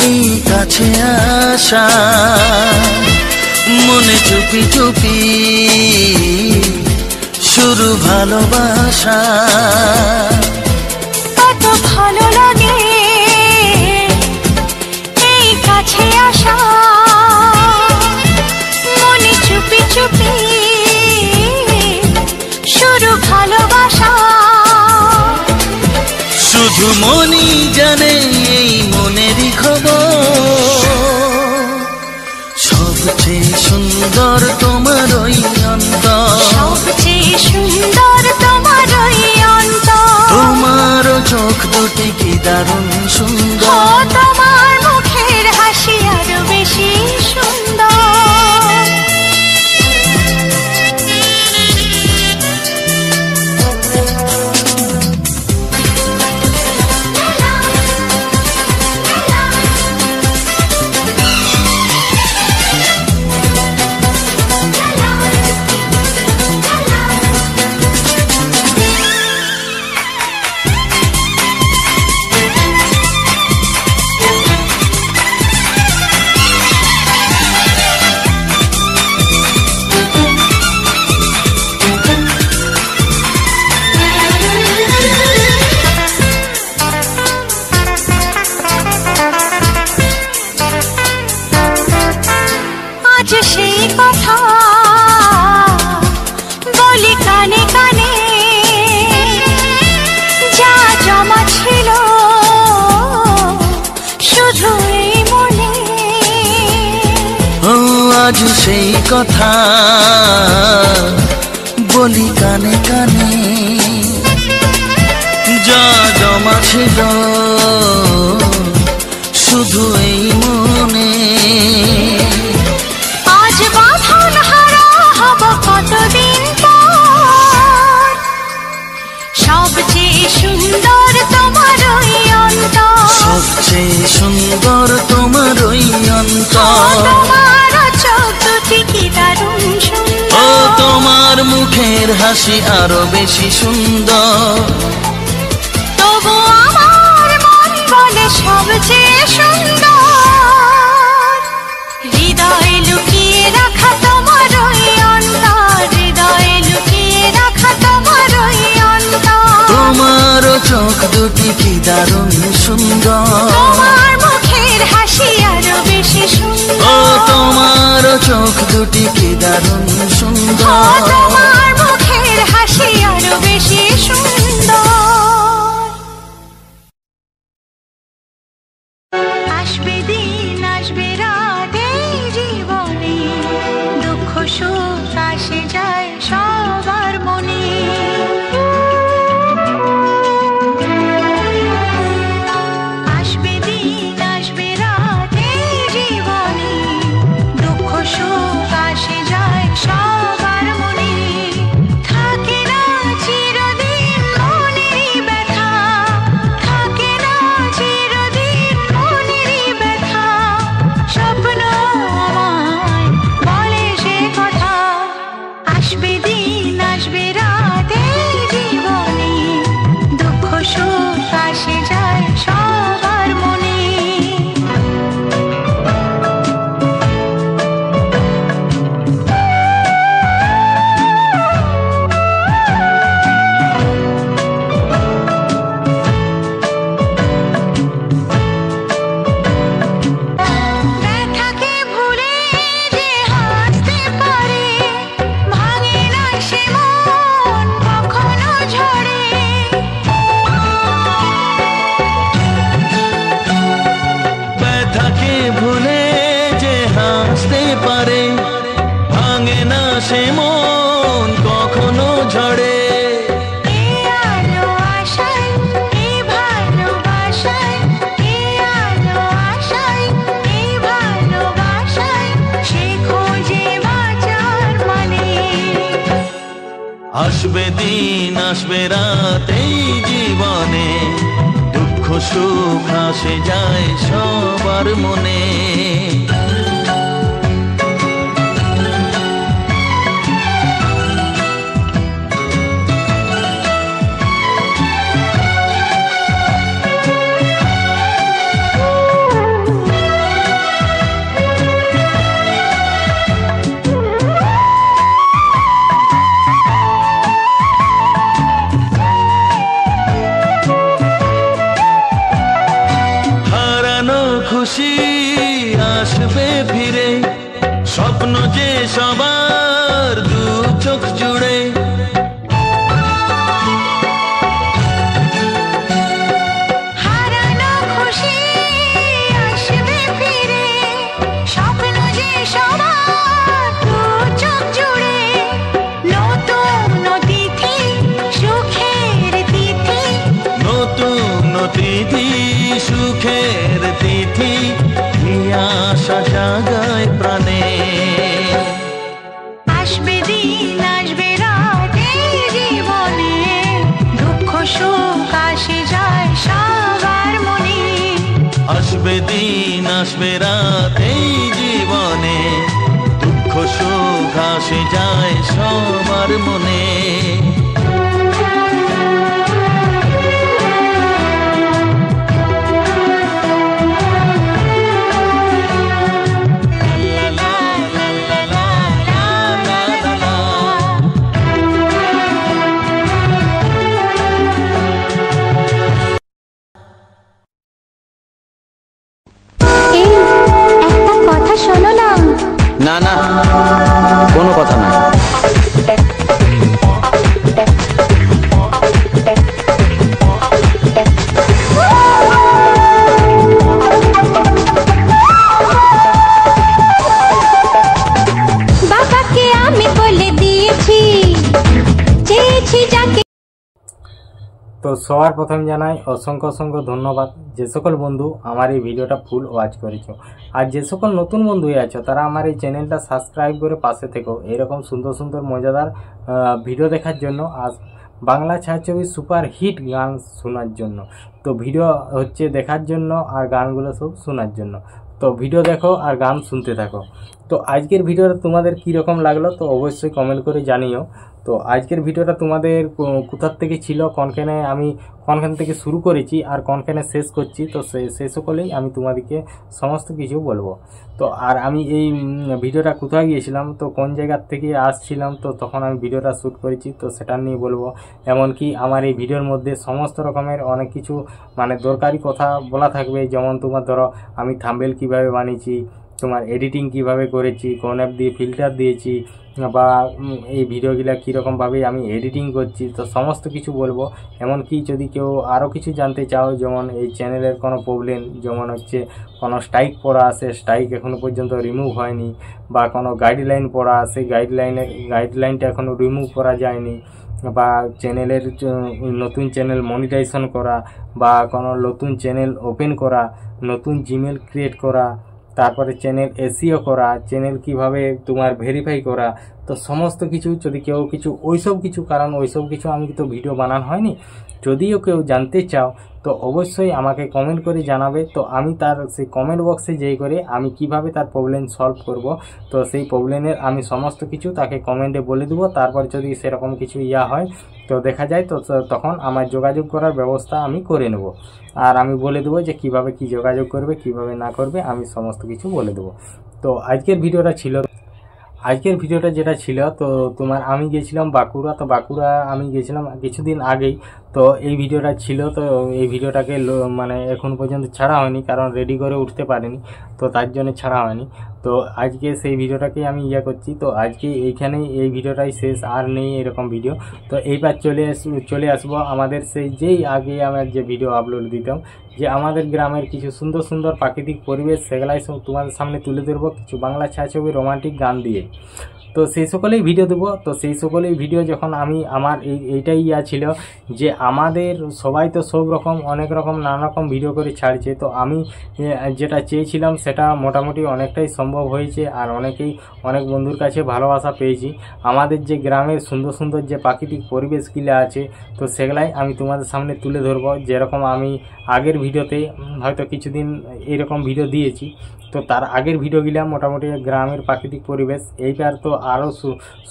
[SPEAKER 3] এই কাছে আসা, মনে চুপি চুপি শুরু ভালোবাসা।
[SPEAKER 2] কত ভালো লাগে এই কাছে আসা, মনে চুপি চুপি শুরু ভালোবাসা।
[SPEAKER 3] শুধু মনই জানে এই মনেরই খবর, সবচেয়ে সুন্দর তোমার ওই অন্তর,
[SPEAKER 2] সবচেয়ে সুন্দর তোমার ওই অন্তর।
[SPEAKER 3] তোমার চোখ দুটি কি দারুণ সুন্দর,
[SPEAKER 2] তোমার মুখের হাসি আরো বেশি সুন্দর।
[SPEAKER 4] আজ সেই কথা বলি কানে কানে, যা জমা ছিল শুধু এই মনে।
[SPEAKER 2] আজ বাঁধন হারা হব কতদিন পর, সবচেয়ে সুন্দর তোমার ওই অন্তর,
[SPEAKER 4] সবচেয়ে সুন্দর তোমার ওই অন্তর।
[SPEAKER 2] তোমার চোখ দুটি কি দারুণ সুন্দর,
[SPEAKER 4] ও তোমার মুখের হাসি আরো বেশি সুন্দর।
[SPEAKER 2] তবু আমার মন বলে সবচেয়ে সুন্দর, হৃদয়ে লুকিয়ে রাখা তোমার ওই অন্তর, হৃদয়ে লুকিয়ে রাখা তোমার ওই অন্তর।
[SPEAKER 4] তোমার চোখ দুটি কি দারুণ সুন্দর,
[SPEAKER 2] তোমার মুখের হাসি আরো বেশি সুন্দর,
[SPEAKER 4] ও তোমার চোখ দুটি কি দারুণ সুন্দর।
[SPEAKER 2] তোমার মুখের হাসি আরো বেশি সুন্দর। আসবে দিন আসবে রাত এই জীবনে, দুঃখ সুখ আসে যায় সবার মনে। আসবে দিন আসবে রাত এই জীবনে, দুঃখ সুখ আসে যায় সবার মনে। থাকে না চিরদিন মনেরই ব্যথা, থাকে না চিরদিন মনেরই ব্যথা। স্বপ্ন আমায় বলে সে কথা, আসবে দিন আসবে রাত এই জীবনে, দুঃখ সুখ আসে যায় সবার মনে। ব্যথাকে ভুলে যে হাসতে পারে, ভাঙে না সে মন কখনো ঝরে।
[SPEAKER 4] ব্যথাকে ভুলে যে হাসতে পারে, ভাঙে না সে মন কখনো ঝরে।
[SPEAKER 2] এই আলো আশায় এই ভালোবাসায়, এই আলো আশায় এই ভালোবাসায়, সে খোঁজে বাঁচার মানে।
[SPEAKER 4] আসবে দিন আসবে রাত এই জীবনে, দুঃখ সুখ আসে যায় সবার মনে। হারানো খুশি আসবে ফিরে, স্বপ্ন যে সবার দু চোখ জুড়ে।
[SPEAKER 2] হারানো খুশি আসবে ফিরে, স্বপ্ন যে সবার দু চোখ জুড়ে। নতুন তিথি সুখের তিথি,
[SPEAKER 4] নতুন তিথি সুখের তিথি, আশা জাগায় প্রাণে।
[SPEAKER 2] আসবে দিন আসবে রাত এই জীবনে, দুঃখ সুখ আসে যায় সবার মনে।
[SPEAKER 4] আসবে দিন আসবে রাত এই জীবনে, দুঃখ সুখ আসে যায় সবার মনে।
[SPEAKER 3] না না, কোনো কথা না।
[SPEAKER 5] তো সবার প্রথম জানাই অসংখ্য অসংখ্য ধন্যবাদ যে সকল বন্ধু আমার এই ভিডিওটা ফুল ওয়াচ করেছো। আর যে সকল নতুন বন্ধু আছো তারা আমার এই চ্যানেলটা সাবস্ক্রাইব করে পাশে থেকো এরকম সুন্দর সুন্দর মজাদার ভিডিও দেখার জন্য। আর বাংলা ছায়াছবি সুপার হিট গান শোনার জন্য। তো ভিডিও হচ্ছে দেখার জন্য আর গানগুলো সব শোনার জন্য। তো ভিডিও দেখো আর গান শুনতে থাকো। তো আজকের ভিডিওটা তোমাদের কীরকম লাগলো তো অবশ্যই কমেন্ট করে জানিও। তো আজকের ভিডিওটা তোমাদের কোথার থেকে ছিল, কোনখান থেকে শুরু করেছি আর কোনখানে শেষ করছি, তো সে সকলেই আমি তোমাদেরকে সমস্ত কিছু বলবো। তো আর আমি এই ভিডিওটা কোথায় গিয়েছিলাম, তো কোন জায়গার থেকে আসছিলাম, তো তখন আমি ভিডিওটা শ্যুট করেছি, তো সেটা নিয়ে বলবো। এমনকি আমার এই ভিডিওর মধ্যে সমস্ত রকমের অনেক কিছু মানে দরকারি কথা বলা থাকবে। যেমন তোমার ধরো আমি থাম্বনেল কিভাবে বানিয়েছি, তোমার এডিটিং কিভাবে করেছি, কোন অ্যাপ দিয়ে ফিল্টার দিয়েছি, বা এই ভিডিওগুলো কীরকমভাবে আমি এডিটিং করছি, তো সমস্ত কিছু বলবো। এমনকি যদি কেউ আরও কিছু জানতে চাও, যেমন এই চ্যানেলের কোনো প্রবলেম, যেমন হচ্ছে কোনো স্ট্রাইক পড়া আছে, স্ট্রাইক এখনও পর্যন্ত রিমুভ হয়নি, বা কোনো গাইডলাইন পড়া আছে, গাইডলাইনটা এখনও রিমুভ করা যায়নি, বা চ্যানেলের নতুন চ্যানেল মনিটাইজেশন করা, বা কোনো নতুন চ্যানেল ওপেন করা, নতুন জিমেল ক্রিয়েট করা, তারপরে চ্যানেল এসইও করা, চ্যানেল কিভাবে তোমার ভেরিফাই করা, তো সমস্ত কিছু যদি কেউ কিছু ওইসব কিছু আমি তো ভিডিও বানানো হয়নি। যদিও কেউ জানতে চাও তো অবশ্যই আমাকে কমেন্ট করে জানাবে। তো আমি তার সেই কমেন্ট বক্সে যেই করে আমি কিভাবে তার প্রবলেম সলভ করব, তো সেই প্রবলেমের আমি সমস্ত কিছু তাকে কমেন্টে বলে দেবো। তারপর যদি সেরকম কিছু হয় তো দেখা যায়, তো তখন আমার যোগাযোগ করার ব্যবস্থা আমি করে নেব। আর আমি বলে দেবো যে কিভাবে কি যোগাযোগ করবে, কিভাবে না করবে, আমি সমস্ত কিছু বলে দেবো। তো আজকের ভিডিওটা যেটা ছিল, তো তোমার আমি গেছিলাম বাঁকুড়া। তো বাঁকুড়া আমি গেছিলাম কিছুদিন আগেই। তো এই ভিডিওটা ছিল, তো এই ভিডিওটাকে মানে এখন পর্যন্ত ছাড়া হয়নি, কারণ রেডি করে উঠতে পারিনি, তো তার জন্য ছাড়া হয়নি। তো আজকে সেই ভিডিওটাকে আমি করছি। তো আজকে এইখানেই এই ভিডিওটাই শেষ, আর নেই এরকম ভিডিও। তো এইবার চলে আসবো আমাদের সেই যেই আগে আমার যে ভিডিও আপলোড দিতাম, যে আমাদের গ্রামের কিছু সুন্দর সুন্দর প্রাকৃতিক পরিবেশ, সেগুলাই সব তোমাদের সামনে তুলে ধরবো কিছু বাংলা ছায়াছবি রোমান্টিক গান দিয়ে। তো সেই সকলেই ভিডিও দেবো। তো সেই সকলেই ভিডিও যখন আমার এইটাই ছিল যে আমাদের সবাই তো সব রকম অনেক রকম নানা রকম ভিডিও করে ছাড়ছে। তো আমি যেটা চেয়েছিলাম সেটা মোটামুটি অনেকটাই সম্ভব হয়েছে, আর অনেক বন্ধুর কাছে ভালোবাসা পেয়েছি। আমাদের যে গ্রামের সুন্দর সুন্দর যে প্রাকৃতিক পরিবেশগুলো আছে, তো সেগুলাই আমি তোমাদের সামনে তুলে ধরবো। যেরকম আমি আগের ভিডিওতে হয়তো কিছুদিন এরকম ভিডিও দিয়েছি, তো তার আগের ভিডিওগুলো মোটামুটি গ্রামের প্রাকৃতিক পরিবেশ। এইবার তো আরও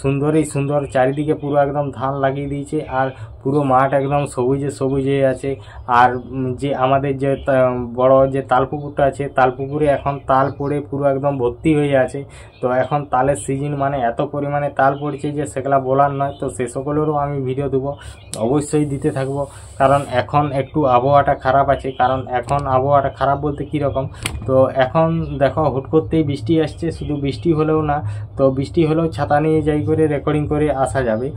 [SPEAKER 5] সুন্দর চারিদিকে পুরো একদম ধান লাগিয়ে দিয়েছে, আর পুরো মাঠ একদম সবুজে আছে। আর যে আমাদের যে বড় যে তালপুকুরটা আছে, তালপুকুরে এখন তাল পড়ে পুরো একদম ভর্তি হয়ে আছে। তো এখন তালের সিজন, মানে এত পরিমাণে তাল পড়ছে যে সেগুলা বলার নয়। তো সে সকলেরও আমি ভিডিও দেবো, অবশ্যই দিতে থাকবো। কারণ এখন একটু আবহাওয়াটা খারাপ আছে। কারণ এখন আবহাওয়াটা খারাপ বলতে কীরকম, তো এখন দেখো হুট করতেই বৃষ্টি আসছে। শুধু বৃষ্টি হলেও না, তো বৃষ্টি হলেও ছাতা নিয়ে যাই করে রেকর্ডিং করে আসা যাবে,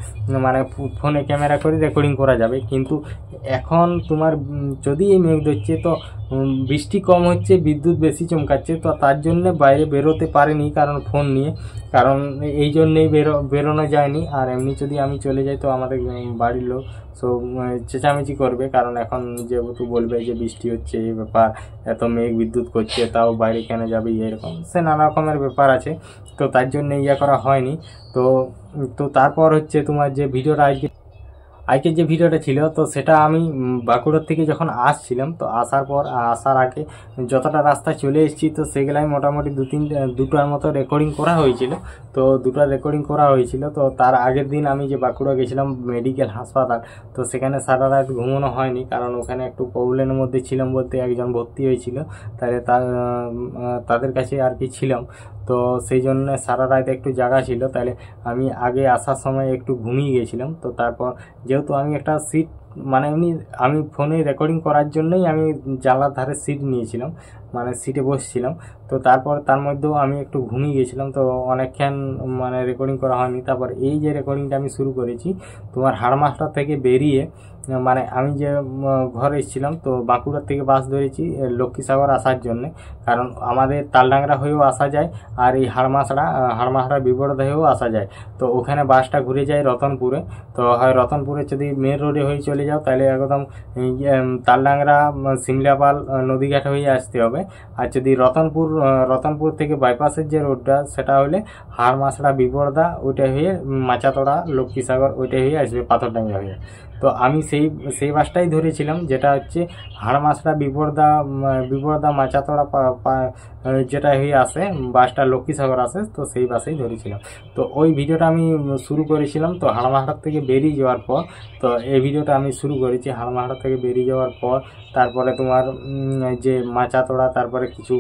[SPEAKER 5] মানে ফোনে ক্যামেরা করে রেকর্ডিং করা যাবে। কিন্তু এখন তোমার যদি এই মেঘ ধরছে, তো বৃষ্টি কম হচ্ছে, বিদ্যুৎ বেশি চমকাচ্ছে, তো তার জন্য বাইরে বেরোতে পারিনি, কারণ ফোন নিয়ে, কারণ এই জন্যেই বেরোনো যায়নি। আর এমনি যদি আমি চলে যাই তো আমাদের বাড়ির লোক সব চেঁচামেচি করবে, কারণ এখন যেহেতু বলবে যে বৃষ্টি হচ্ছে, এই ব্যাপার, এত মেঘ বিদ্যুৎ করছে, তাও বাইরে কেন যাবে, এরকম সে নানা রকমের ব্যাপার আছে। তো তার জন্য করা হয়নি। তো তারপর হচ্ছে তোমার যে ভিডিওটা আজকের যে ভিডিওটা ছিল, তো সেটা আমি বাঁকুড়ার থেকে যখন আসছিলাম, তো আসার আগে যতটা রাস্তা চলে এসেছি, তো সেগুলাই মোটামুটি দুটার মতো রেকর্ডিং করা হয়েছিল। তো তার আগের দিন আমি যে বাঁকুড়া গেছিলাম মেডিকেল হাসপাতাল, তো সেখানে সারা রাত ঘুমানো হয়নি, কারণ ওখানে একটু প্রবলেমের মধ্যে ছিলাম বলতে একজন ভর্তি হয়েছিল, তাহলে তাদের কাছে আর কি ছিলাম। তো সেই জন্য সারা রাত একটু জাগা ছিল, তাহলে আমি আগে আসার সময় একটু ঘুমিয়ে গেছিলাম। তো তারপর যেহেতু আমি একটা সিট, মানে এমনি আমি ফোনে রেকর্ডিং করার জন্যই আমি জানলার ধারে সিট নিয়েছিলাম, মানে সিটে বসছিলাম। তো তারপর তার মধ্যেও আমি একটু ঘুমিয়ে গেছিলাম, তো অনেকক্ষণ মানে রেকর্ডিং করা হয়নি। তারপর এই যে রেকর্ডিংটা আমি শুরু করেছি তোমার হাড়মাস্টার থেকে বেরিয়ে, মানে আমি যে ঘরে এসেছিলাম, তো বাঁকুড়ার থেকে বাস ধরেছি লক্ষ্মীসাগর আসার জন্যে, কারণ আমাদের তালডাংরা হয়েও আসা যায় আর এই হাড়মাসড়া বিবরদা হয়েও আসা যায়। তো ওখানে বাসটা ঘুরে যায় রতনপুরে। তো হয় রতনপুরে যদি মেন রোডে হয়ে চলে যাও তাহলে একদম তালডাংরা সিমলাপাল নদীঘাট হয়ে আসতে হবে। আর যদি রতনপুর থেকে বাইপাসের যে রোডটা সেটা হলে হাড়মাসড়া বিবরদা ওইটা হয়ে মাচাতড়া লক্ষ্মীসাগর ওইটা হয়ে আসবে পাথরডাঙ্গা হয়ে। তো আমি সেই বাসটাই ধরেছিলাম, যেটা হচ্ছে হাড়মাসড়া বিবরদা মাচাতড়া যেটা হয়ে আসে বাসটা লক্ষ্মীসাগর আসে, তো সেই বাসেই ধরেছিলাম। তো ওই ভিডিওটা আমি শুরু করেছিলাম তো হাড়মাসড়া থেকে বেরিয়ে যাওয়ার পর। তো এই ভিডিওটা আমি শুরু করেছি হাড়মাসড়া থেকে বেরিয়ে যাওয়ার পর। তারপরে তোমার যে মাচাতড়া, তারপরে কিছু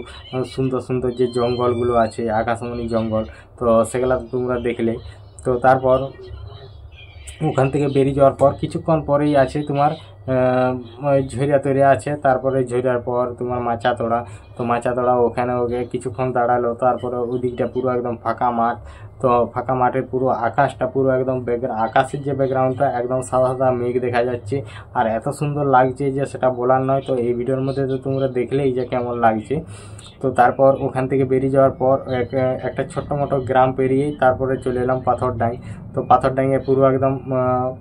[SPEAKER 5] সুন্দর সুন্দর যে জঙ্গলগুলো আছে আকাশমণি জঙ্গল, তো সেগুলো তোমরা দেখলে। তো তারপর ওখান থেকে বেরিয়ে যাওয়ার পর কিছুক্ষণ পরেই আছে তোমার ঝরিয়া তৈরিয়া আছে। তারপরে ঝরিয়ার পর তোমার মাচাতড়া। তো মাচাতড়া ওখানে ওকে কিছুক্ষণ দাঁড়ালো। তারপরে ওদিকটা পুরো একদম ফাঁকা মাঠ। তো ফাঁকা মাঠের পুরো আকাশটা পুরো একদম আকাশের যে ব্যাকগ্রাউন্ডটা একদম সাদা সাদা মেঘ দেখা যাচ্ছে, আর এত সুন্দর লাগছে যে সেটা বলার নয়। তো এই ভিডিওর মধ্যে তো তোমরা দেখলেই যে কেমন লাগছে। তো তারপর ওখান থেকে বেরিয়ে যাওয়ার পর একটা ছোট্ট মোটো গ্রাম পেরিয়েই তারপরে চলে এলাম পাথরডাং। তো পাথরডাঙ্গে পুরো একদম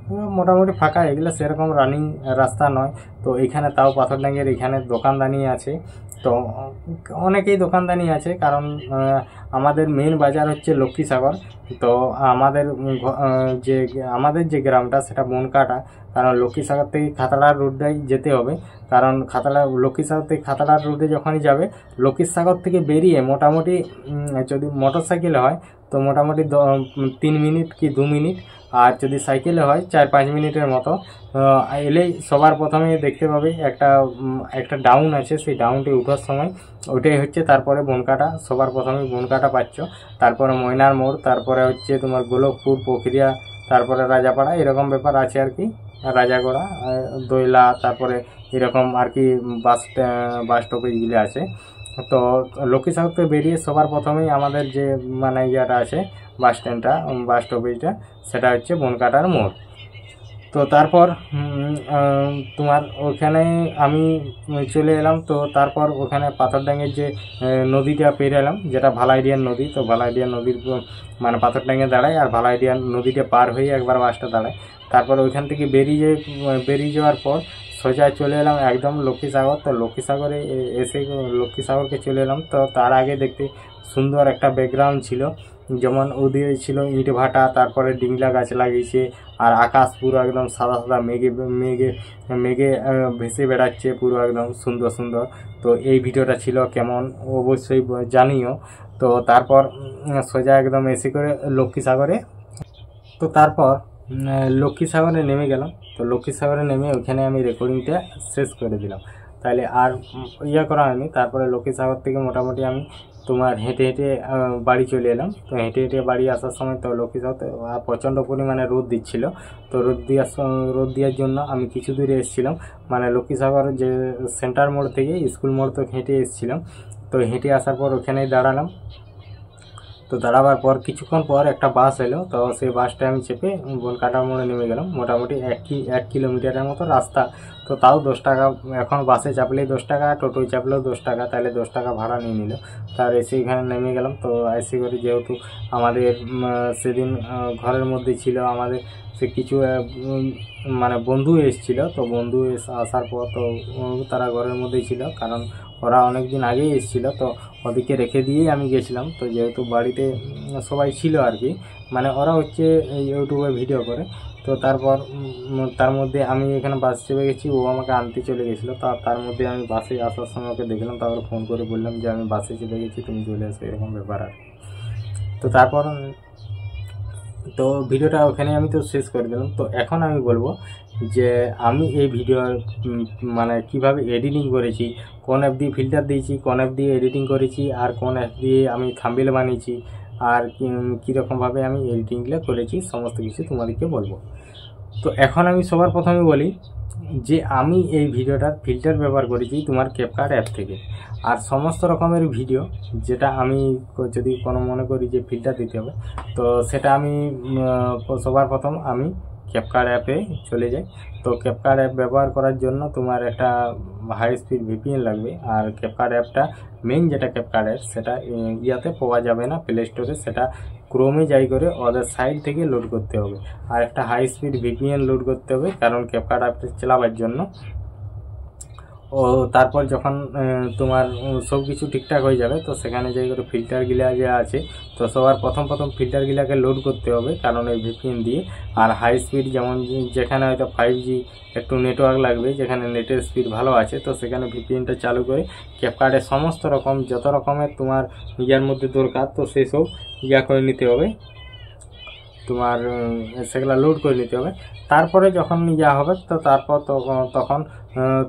[SPEAKER 5] পুরো মোটামুটি ফাঁকা, এগুলো সেরকম রানিং রাস্তা নয়। তো এইখানে তাও পাথরডাঙ্গের এখানে দোকানদানি আছে। তো অনেকেই দোকানদানি আছে, কারণ আমাদের মেন বাজার হচ্ছে লক্ষ্মীসাগর। তো আমাদের যে গ্রামটা সেটা বনকাটা, কারণ লক্ষ্মীসাগর থেকে খাতড়ার রোডটাই যেতে হবে। কারণ লক্ষ্মীসাগর থেকে খাতড়ার রোডে যখনই যাবে, লক্ষ্মীসাগর থেকে বেরিয়ে মোটামুটি যদি মোটর সাইকেলে হয় তো মোটামুটি 3 মিনিট কি 2 মিনিট, আর যদি সাইকেলে হয় 4-5 মিনিটের মতো এলেই সবার প্রথমে দেখতে পাবে একটা ডাউন আছে। সেই ডাউনটি উঠার সময় ওইটাই হচ্ছে তারপরে বনকাটা। সবার প্রথমে বনকাটা পাচ্ছ, তারপরে ময়নার মোড়, তারপরে হচ্ছে তোমার গোলকপুর, প্রক্রিয়া, তারপরে রাজাপাড়া, এরকম ব্যাপার আছে আর কি। রাজাগড়া, দইলা, তারপরে এরকম আর কি বাস স্টপেজগুলি আছে। তো লক্ষ্মীসাগর থেকে বেরিয়ে সবার প্রথমেই আমাদের যে মানে ইয়েটা আছে বাস স্টপেজটা, সেটা হচ্ছে বনকাটার মোড়। তো তারপর তোমার ওখানে আমি চলে এলাম। তো তারপর ওখানে পাথরডাঙ্গের যে নদীটা পেরিয়ে এলাম, যেটা ভালাইডিয়ার নদী। তো ভালাইডিয়ার নদীর মানে পাথরডাঙ্গে দাঁড়ায়, আর ভালাইডিয়ার নদীটা পার হয়ে একবার বাসটা দাঁড়ায়। তারপর ওইখান থেকে বেরিয়ে যাওয়ার পর সোজা চলে এলাম একদম লক্ষ্মীসাগর। তো লক্ষ্মীসাগরে এসে লক্ষ্মীসাগরকে চলে এলাম। তো তার আগে দেখতে সুন্দর একটা ব্যাকগ্রাউন্ড ছিল, যেমন ওদিকে ছিল ইট ভাটা, তারপরে ডিংলা গাছ লাগিয়েছে, আর আকাশ পুরো একদম সাদা সাদা মেঘে ভেসে বেড়াচ্ছে পুরো একদম সুন্দর সুন্দর। তো এই ভিডিওটা ছিল কেমন অবশ্যই জানিও। তো তারপর সোজা একদম এসে করে লক্ষ্মীসাগরে। তো তারপর লক্ষ্মীসাগরে নেমে গেলাম। তো লক্ষ্মীসাগরে নেমে ওখানে আমি রেকর্ডিংটা শেষ করে দিলাম, তাহলে আর করা হয়নি। তারপরে লক্ষ্মীসাগর থেকে মোটামুটি আমি তোমার হেঁটে হেঁটে বাড়ি চলে এলাম। তো হেঁটে হেঁটে বাড়ি আসার সময় তো লক্ষ্মীসাগর প্রচণ্ড পরিমাণে রোদ দিচ্ছিল। তো রোদ দেওয়ার জন্য আমি কিছু দূরে এসেছিলাম, মানে লক্ষ্মীসাগর যে সেন্টার মোড় থেকে স্কুল মোড় তো হেঁটে এসেছিলাম। তো হেঁটে আসার পর ওখানেই দাঁড়ালাম। তো দাঁড়াবার পর কিছুক্ষণ পর একটা বাস এলো। তো সেই বাসটা আমি চেপে বনকাটা মোড়ে নেমে গেলাম। মোটামুটি 1 কিলোমিটারের মতো রাস্তা। তো তাও 10 টাকা, এখন বাসে চাপলেই 10 টাকা, টোটোয় চাপলেও 10 টাকা, তাহলে 10 টাকা ভাড়া নিয়ে নিল। তার এসে এখানে নেমে গেলাম। তো এসে করে যেহেতু আমাদের সেদিন ঘরের মধ্যে ছিল আমাদের সে কিছু মানে বন্ধু এসেছিল। তো বন্ধু আসার পর তো তারা ঘরের মধ্যেই ছিল, কারণ ওরা অনেক দিন আগেই এসেছিলো। তো ওদিকে রেখে দিয়েই আমি গেছিলাম। তো যেহেতু বাড়িতে সবাই ছিল আর কি, মানে ওরা হচ্ছে ইউটিউবে ভিডিও করে। তো তারপর তার মধ্যে আমি এখানে বাস চেপে গেছি, ও আমাকে আনতে চলে গেছিলো। তার মধ্যে আমি বাসে আসার সময় ওকে দেখলাম, তারপর ফোন করে বললাম যে আমি বাসে চেপে গেছি, তুমি চলে আসো, এরকম ব্যাপার আর। তো তারপর তো ভিডিওটা ওখানে আমি তো শেষ করে দিলাম। তো এখন আমি বলবো যে আমি এই ভিডিও মানে কিভাবে এডিটিং করেছি, কোন অ্যাপ দিয়ে ফিল্টার দিয়েছি, কোন অ্যাপ দিয়ে এডিটিং করেছি, আর কোন অ্যাপ দিয়ে আমি থাম্বনেল বানিয়েছি, আর কীরকমভাবে আমি এডিটিংগুলো করেছি, সমস্ত কিছু তোমাদেরকে বলবো। তো এখন আমি সবার প্রথমে বলি যে আমি এই ভিডিওটার ফিল্টার ব্যবহার করেছি তোমার ক্যাপকাট অ্যাপ থেকে। আর সমস্ত রকমের ভিডিও যেটা আমি যদি কোনো মনে করি যে ফিল্টার দিতে হবে, তো সেটা আমি সবার প্রথম আমি ক্যাপকাট অ্যাপে চলে যাই। তো ক্যাপকাট অ্যাপ ব্যবহার করার জন্য তোমার একটা হাই স্পিড ভিপিএন লাগবে। আর ক্যাপকাট অ্যাপটা মেইন যেটা ক্যাপকাট অ্যাপ সেটা ইয়াতে পাওয়া যাবে না প্লে স্টোরে, সেটা ক্রোমে যাই করে ওদের সাইড থেকে লোড করতে হবে। আর একটা হাই স্পিড ভিপিএন লোড করতে হবে, কারণ ক্যাপকাট অ্যাপটা চালাবার জন্য। ও তারপর যখন তোমার সব কিছু ঠিকঠাক হয়ে যাবে, তো সেখানে যাই করে ফিল্টারগুলা যে আছে, তো সবার প্রথম ফিল্টারগুলাকে লোড করতে হবে, কারণ এই ভিপিএন দিয়ে। আর হাই স্পিড যেমন যেখানে হয়তো 5G একটু নেটওয়ার্ক লাগবে, যেখানে নেটের স্পিড ভালো আছে, তো সেখানে ভিপিএনটা চালু করে ক্যাপকাটে সমস্ত রকম যত রকমের তোমার ইয়ার মধ্যে দরকার, তো সেই সব ইয়া করে নিতে হবে, তোমার সেগুলা লোড করে নিতে হবে। তারপরে যখন ইয়া হবে, তো তারপর তখন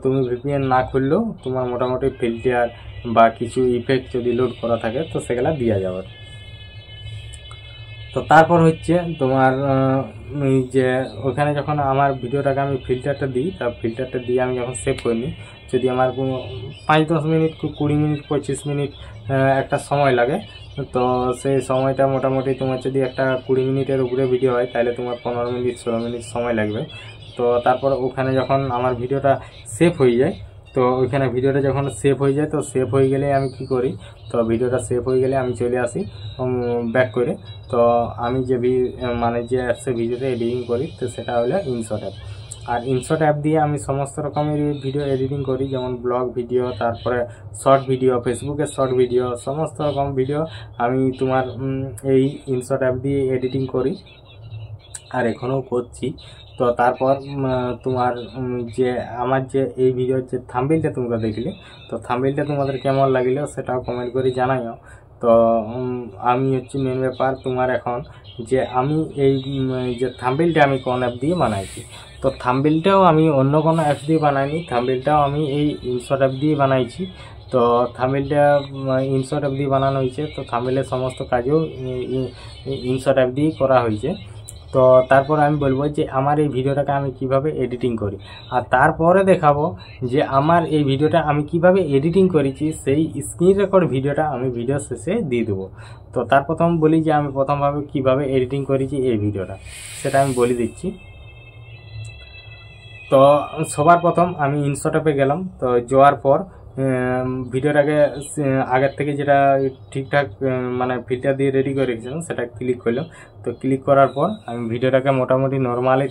[SPEAKER 5] তুমি ভিপিএন না খুললেও তোমার মোটামুটি ফিল্টার বা কিছু ইফেক্ট যদি লোড করা থাকে, তো সেগুলা দেওয়া যাবে। তো তারপর হচ্ছে তোমার যে ওখানে যখন আমার ভিডিওটাকে আমি ফিল্টারটা দিই, তা ফিল্টারটা দিয়ে আমি যখন সেভ করে নিই, যদি আমার 5-10 মিনিট 20 মিনিট 25 মিনিট একটা সময় লাগে, তো সেই সময়টা মোটামুটি তোমার যদি একটা 20 মিনিটের উপরে ভিডিও হয়, তাহলে তোমার 15 মিনিট 16 মিনিট সময় লাগবে। তো তারপর ওখানে যখন আমার ভিডিওটা সেভ হয়ে যায়, তো ওইখানে ভিডিওটা যখন সেভ হয়ে যায়, তো সেভ হয়ে গেলে আমি কি করি, তো ভিডিওটা সেভ হয়ে গেলে আমি চলে আসি ব্যাক করে। তো আমি যে যে অ্যাপসে ভিডিওটা এডিটিং করি, তো সেটা হলো ইনশট অ্যাপ। আর ইনশট অ্যাপ দিয়ে আমি সমস্ত রকমের ভিডিও এডিটিং করি, যেমন ব্লগ ভিডিও, তারপরে শর্ট ভিডিও, ফেসবুকের শর্ট ভিডিও, সমস্ত রকম ভিডিও আমি তোমার এই ইনশট অ্যাপ দিয়ে এডিটিং করি, আর এখনও করছি। তো তারপর তোমার যে আমার যে এই ভিডিওর যে থাম্বনেইলটা তোমরা দেখলে, তো থাম্বনেইলটা তোমাদের কেমন লাগলো সেটাও কমেন্ট করে জানাইও। তো আমি হচ্ছে মেন ব্যাপার তোমার এখন যে আমি এই যে থাম্বনেইলটা আমি কোন অ্যাপ দিয়ে বানাইছি, তো থাম্বনেইলটাও আমি অন্য কোনো অ্যাপ দিয়ে বানাইনি, থাম্বনেইলটাও আমি এই ইনশট অ্যাপ দিয়ে বানাইছি। তো থাম্বনেইলটা ইনশট অ্যাপ দিয়ে বানানো হয়েছে, তো থাম্বনেইলের সমস্ত কাজও ইনশট অ্যাপ দিয়েই করা হয়েছে। তো তারপর আমি বলবো যে আমার এই ভিডিওটাকে আমি কিভাবে এডিটিং করি, আর তারপরে দেখাবো যে আমার এই ভিডিওটা আমি কিভাবে এডিটিং করেছি, সেই স্ক্রিন রেকর্ড ভিডিওটা আমি ভিডিও শেষে দিয়ে দেবো। তো তার প্রথম বলি যে আমি প্রথমভাবে কিভাবে এডিটিং করেছি এই ভিডিওটা, সেটা আমি বলে দিচ্ছি। তো সবার প্রথম আমি ইনশট অ্যাপে গেলাম। তো যাওয়ার পর ভিডিওটাকে আগের থেকে যেটা ঠিকঠাক মানে ফিল্টার দিয়ে রেডি করে রেখেছিলাম সেটা ক্লিক করলাম। তো ক্লিক করার পর আমি ভিডিওটাকে মোটামুটি নর্মালি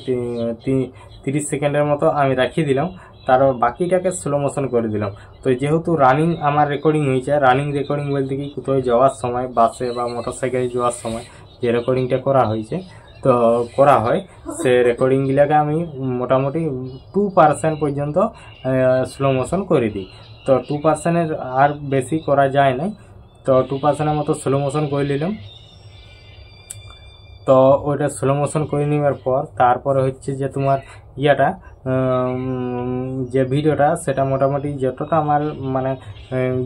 [SPEAKER 5] 30 সেকেন্ডের মতো আমি রাখিয়ে দিলাম, তার বাকিটাকে স্লো মোশন করে দিলাম। তো যেহেতু রানিং আমার রেকর্ডিং হয়েছে, রানিং রেকর্ডিং বলতে কি কোথাও যাওয়ার সময় বাসে বা মোটরসাইকেলে যাওয়ার সময় যে রেকর্ডিংটা করা হয়েছে, তো করা হয়, সে রেকর্ডিংগুলোকে আমি মোটামুটি 2% পর্যন্ত স্লো মোশন করে দিই। তো 2%-এর আর বেশি করা যায় না, তো 2%-এর মতো স্লো মোশন করে নিলাম। তো ওইটা স্লো মোশন করে নেওয়ার পর তারপরে হচ্ছে যে তোমার ইয়াটা যে ভিডিওটা সেটা মোটামুটি যতটা আমার মানে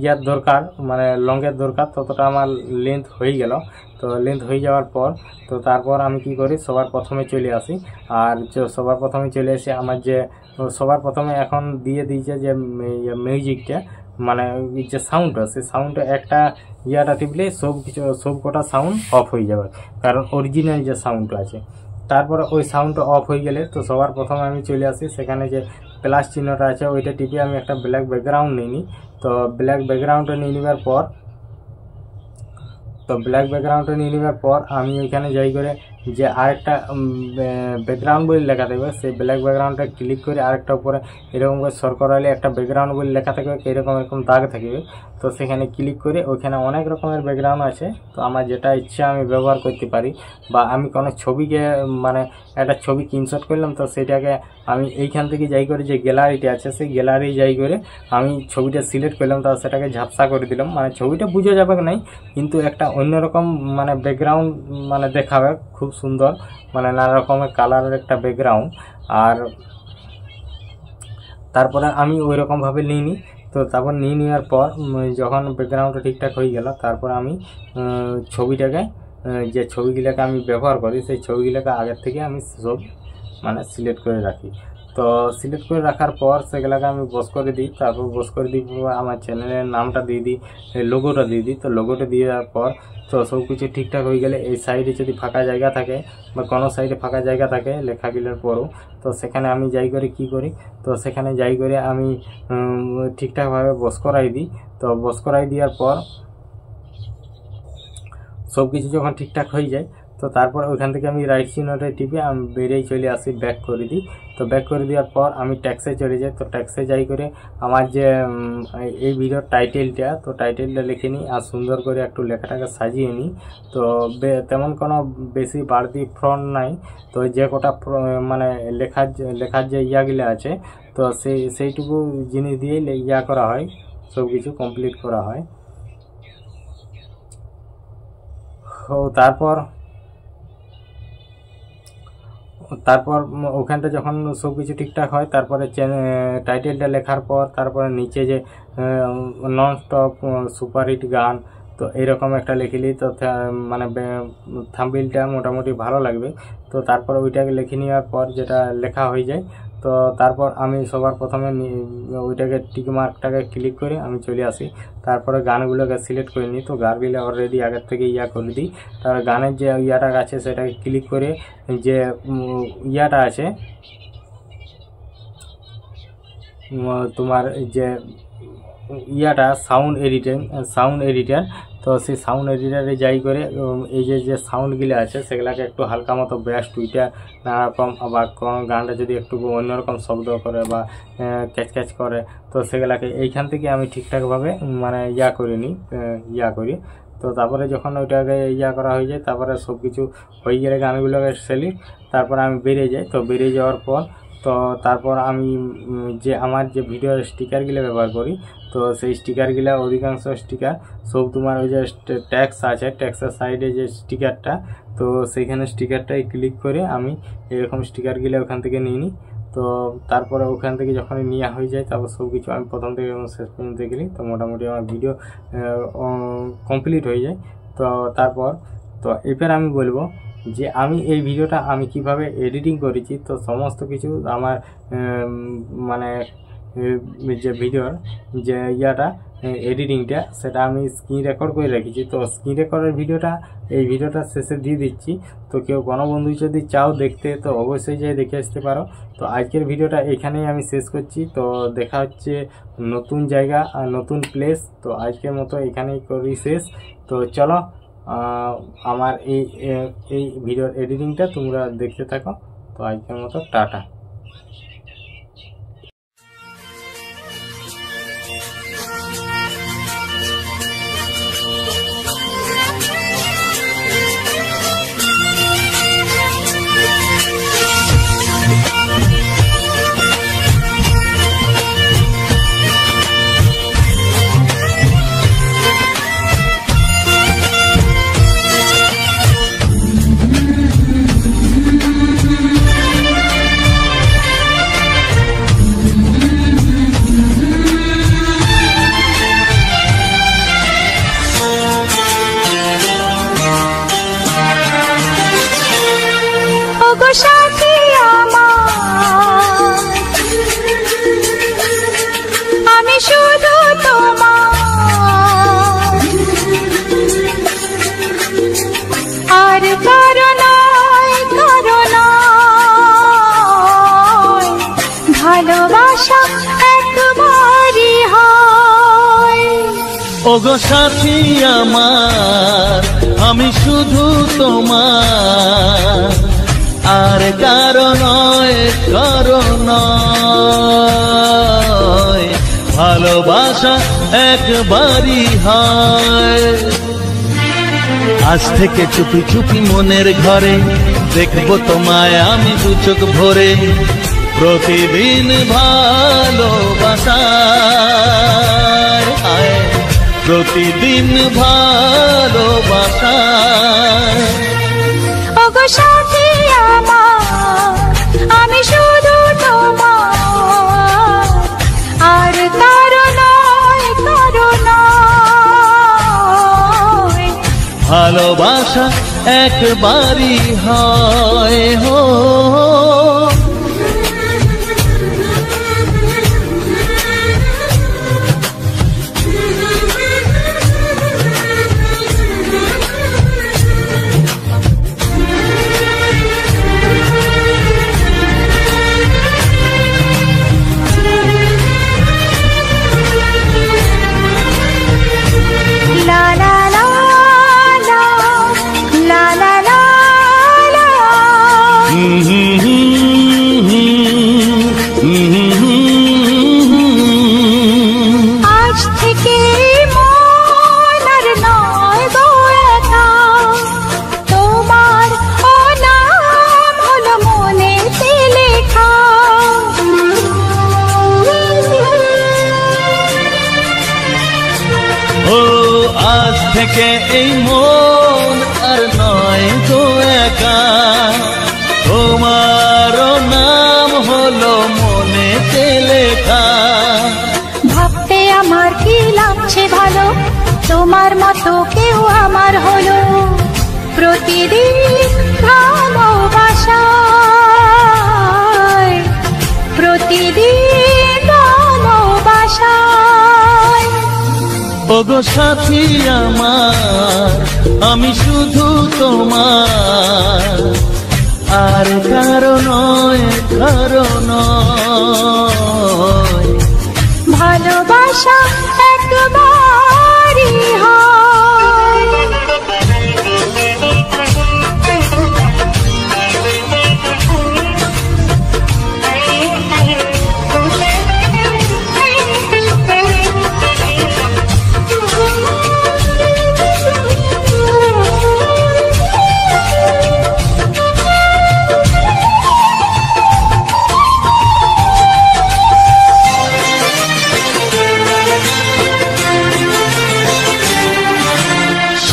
[SPEAKER 5] ইয়ার দরকার, মানে লংয়ের দরকার, ততটা আমার লেন্থ হয়ে গেল। তো লেন্থ হয়ে যাওয়ার পর তো তারপর আমি কি করি, সবার প্রথমে চলে আসি। আর সবার প্রথমে চলে এসে আমার যে সবার প্রথমে এখন দিয়ে দিয়েছে যে মিউজিকটা, মানে যে সাউন্ডটা, সেই সাউন্ডটা একটা ইয়াটা টিপলে সব কটা সাউন্ড অফ হয়ে যাবে, কারণ অরিজিনাল যে সাউন্ডটা আছে। তারপরে ওই সাউন্ডটা অফ হয়ে গেলে তো সবার প্রথমে আমি চলে আসি, সেখানে যে প্লাস চিহ্নটা আছে ওইটা টিপে আমি একটা ব্ল্যাক ব্যাকগ্রাউন্ড নিয়ে নিই। তো ব্ল্যাক ব্যাকগ্রাউন্ডটা নিয়ে নেওয়ার পর আমি ওইখানে যাই করে যে আরেকটা ব্যাকগ্রাউন্ড বলে লেখা থাকবে, সেই ব্ল্যাক ব্যাকগ্রাউন্ডটা ক্লিক করে আরেকটা উপরে এরকম করে সরকরালে একটা ব্যাকগ্রাউন্ড বলে লেখা থাকবে, এরকম দাগ থাকবে। তো সেখানে ক্লিক করে ওইখানে অনেক রকমের ব্যাকগ্রাউন্ড আছে, তো আমার যেটা ইচ্ছা আমি ব্যবহার করতে পারি। বা আমি কোনো ছবিকে মানে একটা ছবি স্ক্রিনশট করলাম, তো সেটাকে আমি এইখান থেকে যাই করে যে গ্যালারিটা আছে সেই গ্যালারি যাই করে আমি ছবিটা সিলেক্ট করলাম, তো সেটাকে ঝাপসা করে দিলাম, মানে ছবিটা বোঝা যাবে না কিন্তু একটা অন্যরকম মানে ব্যাকগ্রাউন্ড মানে দেখাবে, খুব সুন্দর, মানে নানা রকমের কালারের একটা ব্যাকগ্রাউন্ড। আর তারপরে আমি ওই রকমভাবে নিয়ে নিই। তো তারপর নিয়ে নেওয়ার পর যখন ব্যাকগ্রাউন্ডটা ঠিকঠাক হয়ে গেল, তারপর আমি ছবিটাকে যে ছবিগুলোকে আমি ব্যবহার করি সেই ছবিগুলোকে আগের থেকে আমি সব মানে সিলেক্ট করে রাখি। তো সিলেক্ট করে রাখার পর সেগুলোকে আমি বস করে দিই। তারপর বস করে দিই, আমার চ্যানেলের নামটা দিয়ে দিই, লোগোটা দিয়ে দিই। তো লোগোটা দিয়ে দেওয়ার পর তো সব কিছু ঠিকঠাক হয়ে গেলে এই সাইডে যদি ফাঁকা জায়গা থাকে বা কোনো সাইডে ফাঁকা জায়গা থাকে লেখাগুলোর পরও, তো সেখানে আমি যাই করে কি করি, তো সেখানে যাই করে আমি ঠিকঠাকভাবে বস করাই দিই। তো বস করাই দেওয়ার পর সব কিছু যখন ঠিকঠাক হয়ে যায়, তো তারপর ওইখান থেকে আমি রাইট চিহ্নটা টিপে আমি বেরিয়ে চলে আসি, ব্যাক করে দিই। তো ব্যাক করে দেওয়ার পর আমি ট্যাক্সে চলে যাই। তো ট্যাক্সে যাই করে আমার যে এই ভিডিওর টাইটেলটা, তো টাইটেলটা লিখে নিই আর সুন্দর করে একটু লেখাটাকে সাজিয়ে নিই। তো তেমন কোনো বেশি বাড়তি ফ্রন্ট নাই, তো যে কটা মানে লেখার যে ইয়াগুলো আছে, তো সেইটুকু জিনিস দিয়ে ইয়া করা হয়, সব কিছু কমপ্লিট করা হয়। ও তারপর ওখানটা যখন সব কিছু ঠিকঠাক হয়, তারপরে টাইটেলটা লেখার পর তারপরে নিচে যে নন স্টপ সুপারহিট গান, তো এরকম একটা লিখলি তো মানে থাম্বনেইলটা মোটামুটি ভালো লাগবে। তো তারপর ওইটাকে লিখে নেওয়ার পর যেটা লেখা হয়ে যায়, তো তারপর আমি সবার প্রথমে ওইটাকে টিক মার্কটাকে ক্লিক করে আমি চলে আসি। তারপরে গানগুলোকে সিলেক্ট করে নিই। তো গানগুলো অলরেডি আগের থেকে ইয়া করে দিই। তারপর গানের যে ইয়াটা আছে সেটাকে ক্লিক করে যে ইয়াটা আছে তোমার যে ইয়াটা সাউন্ড এডিটার, তো সেই সাউন্ড এডিটারে যাই করে এই যে সাউন্ডগুলো আছে সেগুলোকে একটু হালকা মতো ব্যাস টুইটা নানারকম, আবার কোনো গানটা যদি একটু অন্যরকম শব্দ করে বা ক্যাচ করে, তো সেগুলোকে এইখান থেকে আমি ঠিকঠাকভাবে মানে ইয়া করি। তো তারপরে যখন ওইটাকে ইয়া করা হয়ে যায়, তারপরে সব কিছু হয়ে গেলে গানগুলোকে সেলেক্ট, তারপরে আমি বেরিয়ে যাই। তো বেরিয়ে যাওয়ার পর তো তারপর আমি যে আমার যে ভিডিওর স্টিকারগুলো ব্যবহার করি, তো সেই স্টিকারগুলো অধিকাংশ স্টিকার সব তোমার ওই যে ট্যাক্স আছে, ট্যাক্সের সাইডে যে স্টিকারটা, তো সেইখানে স্টিকারটাই ক্লিক করে আমি এরকম স্টিকারগুলো ওখান থেকে নিয়ে নিই। তো তারপরে ওখান থেকে যখন নেওয়া হয়ে যায়, তারপর সব কিছু আমি প্রথম থেকে শেষ পর্যন্ত গেলি, তো মোটামুটি আমার ভিডিও কমপ্লিট হয়ে যায়। তো তারপর তো এবার আমি বলবো যে আমি এই ভিডিওটা আমি কিভাবে এডিটিং করেছি। তো সমস্ত কিছু আমার মানে যে ভিডিওর যে ইয়াটা এডিটিংটা সেটা আমি স্ক্রিন রেকর্ড করে রেখেছি। তো স্ক্রিন রেকর্ডের ভিডিওটা এই ভিডিওটা শেষে দিয়ে দিচ্ছি। তো কেউ কোনো বন্ধু যদি চাও দেখতে, তো অবশ্যই যেয়ে দেখে আসতে পারো। তো আজকের ভিডিওটা এখানেই আমি শেষ করছি। তো দেখা হচ্ছে নতুন জায়গা আর নতুন প্লেস। তো আজকের মতো এখানেই করি শেষ। তো চলো আমার এই ভিডিওর এডিটিংটা তোমরা দেখতে থাকো। তো আজকের মতো টাটা।
[SPEAKER 2] আমি শুধু তোমার আর কারো নয়, ভালোবাসা একবারই হয়।
[SPEAKER 4] ওগো সাথী আমার, আমি শুধু তোমার আর কারো নয়, ভালোবাসা একবারই হয়। আজ থেকে চুপি চুপি মনের ঘরে দেখবো তোমায় আমি দু চোখ ভরে, প্রতিদিন ভালোবাসা, প্রতিদিন ভালোবাসা।
[SPEAKER 2] ওগো সাথী আমার, আমি শুধু তোমার আর কারো নয়,
[SPEAKER 4] ভালোবাসা একবারই হয়। থেকে এই মন আর নয় গো একা, তোমারও নাম হলো মনেতে লেখা।
[SPEAKER 2] ভাবতে আমার কি লাগছে ভালো, তোমার মতো কেউ আমার হলো। প্রতিদিন ভালোবাসায়, প্রতিদিন ভালোবাসায়।
[SPEAKER 4] ওগো সাথী আমার, আমি শুধু তোমার, আর কারো নয়, কারো নয়।
[SPEAKER 2] ভালোবাসা একবারই হয়।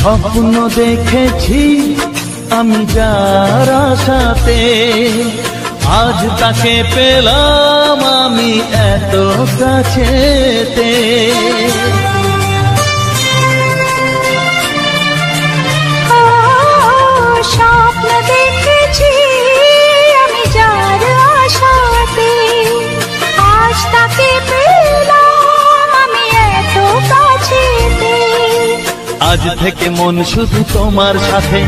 [SPEAKER 4] স্বপ্ন দেখেছি আমি যার আশাতে, আজ তাকে পেলাম আমি এত কাছেতে।
[SPEAKER 2] স্বপ্ন দেখেছি আমি যার আশাতে, আজ তাকে পেলাম আমি এত কাছেতে।
[SPEAKER 4] আজ থেকে মন শুধু তোমার সাথে,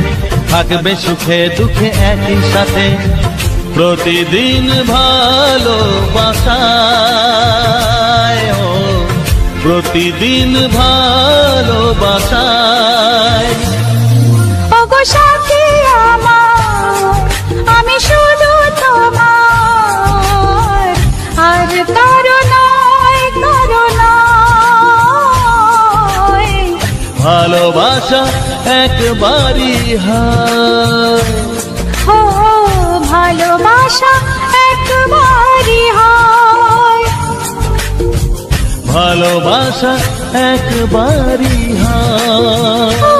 [SPEAKER 4] থাকবে সুখে দুঃখে একই সাথে। প্রতিদিন ভালোবাসায়, ও প্রতিদিন ভালোবাসায়।
[SPEAKER 2] ওগো সাথী আমার, আমি শুধু তোমার, আর কারো নয়, কারো নয়।
[SPEAKER 4] ভালোবাসা একবারই হয়,
[SPEAKER 2] ও ভালোবাসা একবারই হয়।
[SPEAKER 4] ভালোবাসা একবারই হয়,
[SPEAKER 2] ও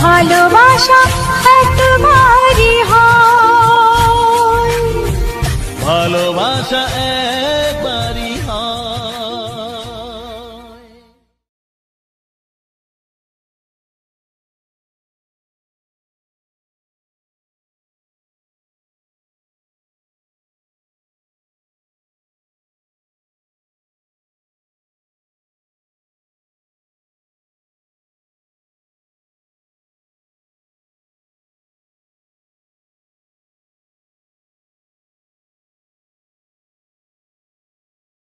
[SPEAKER 2] ভালোবাসা একবারই হয়।
[SPEAKER 4] ভালোবাসা একবারই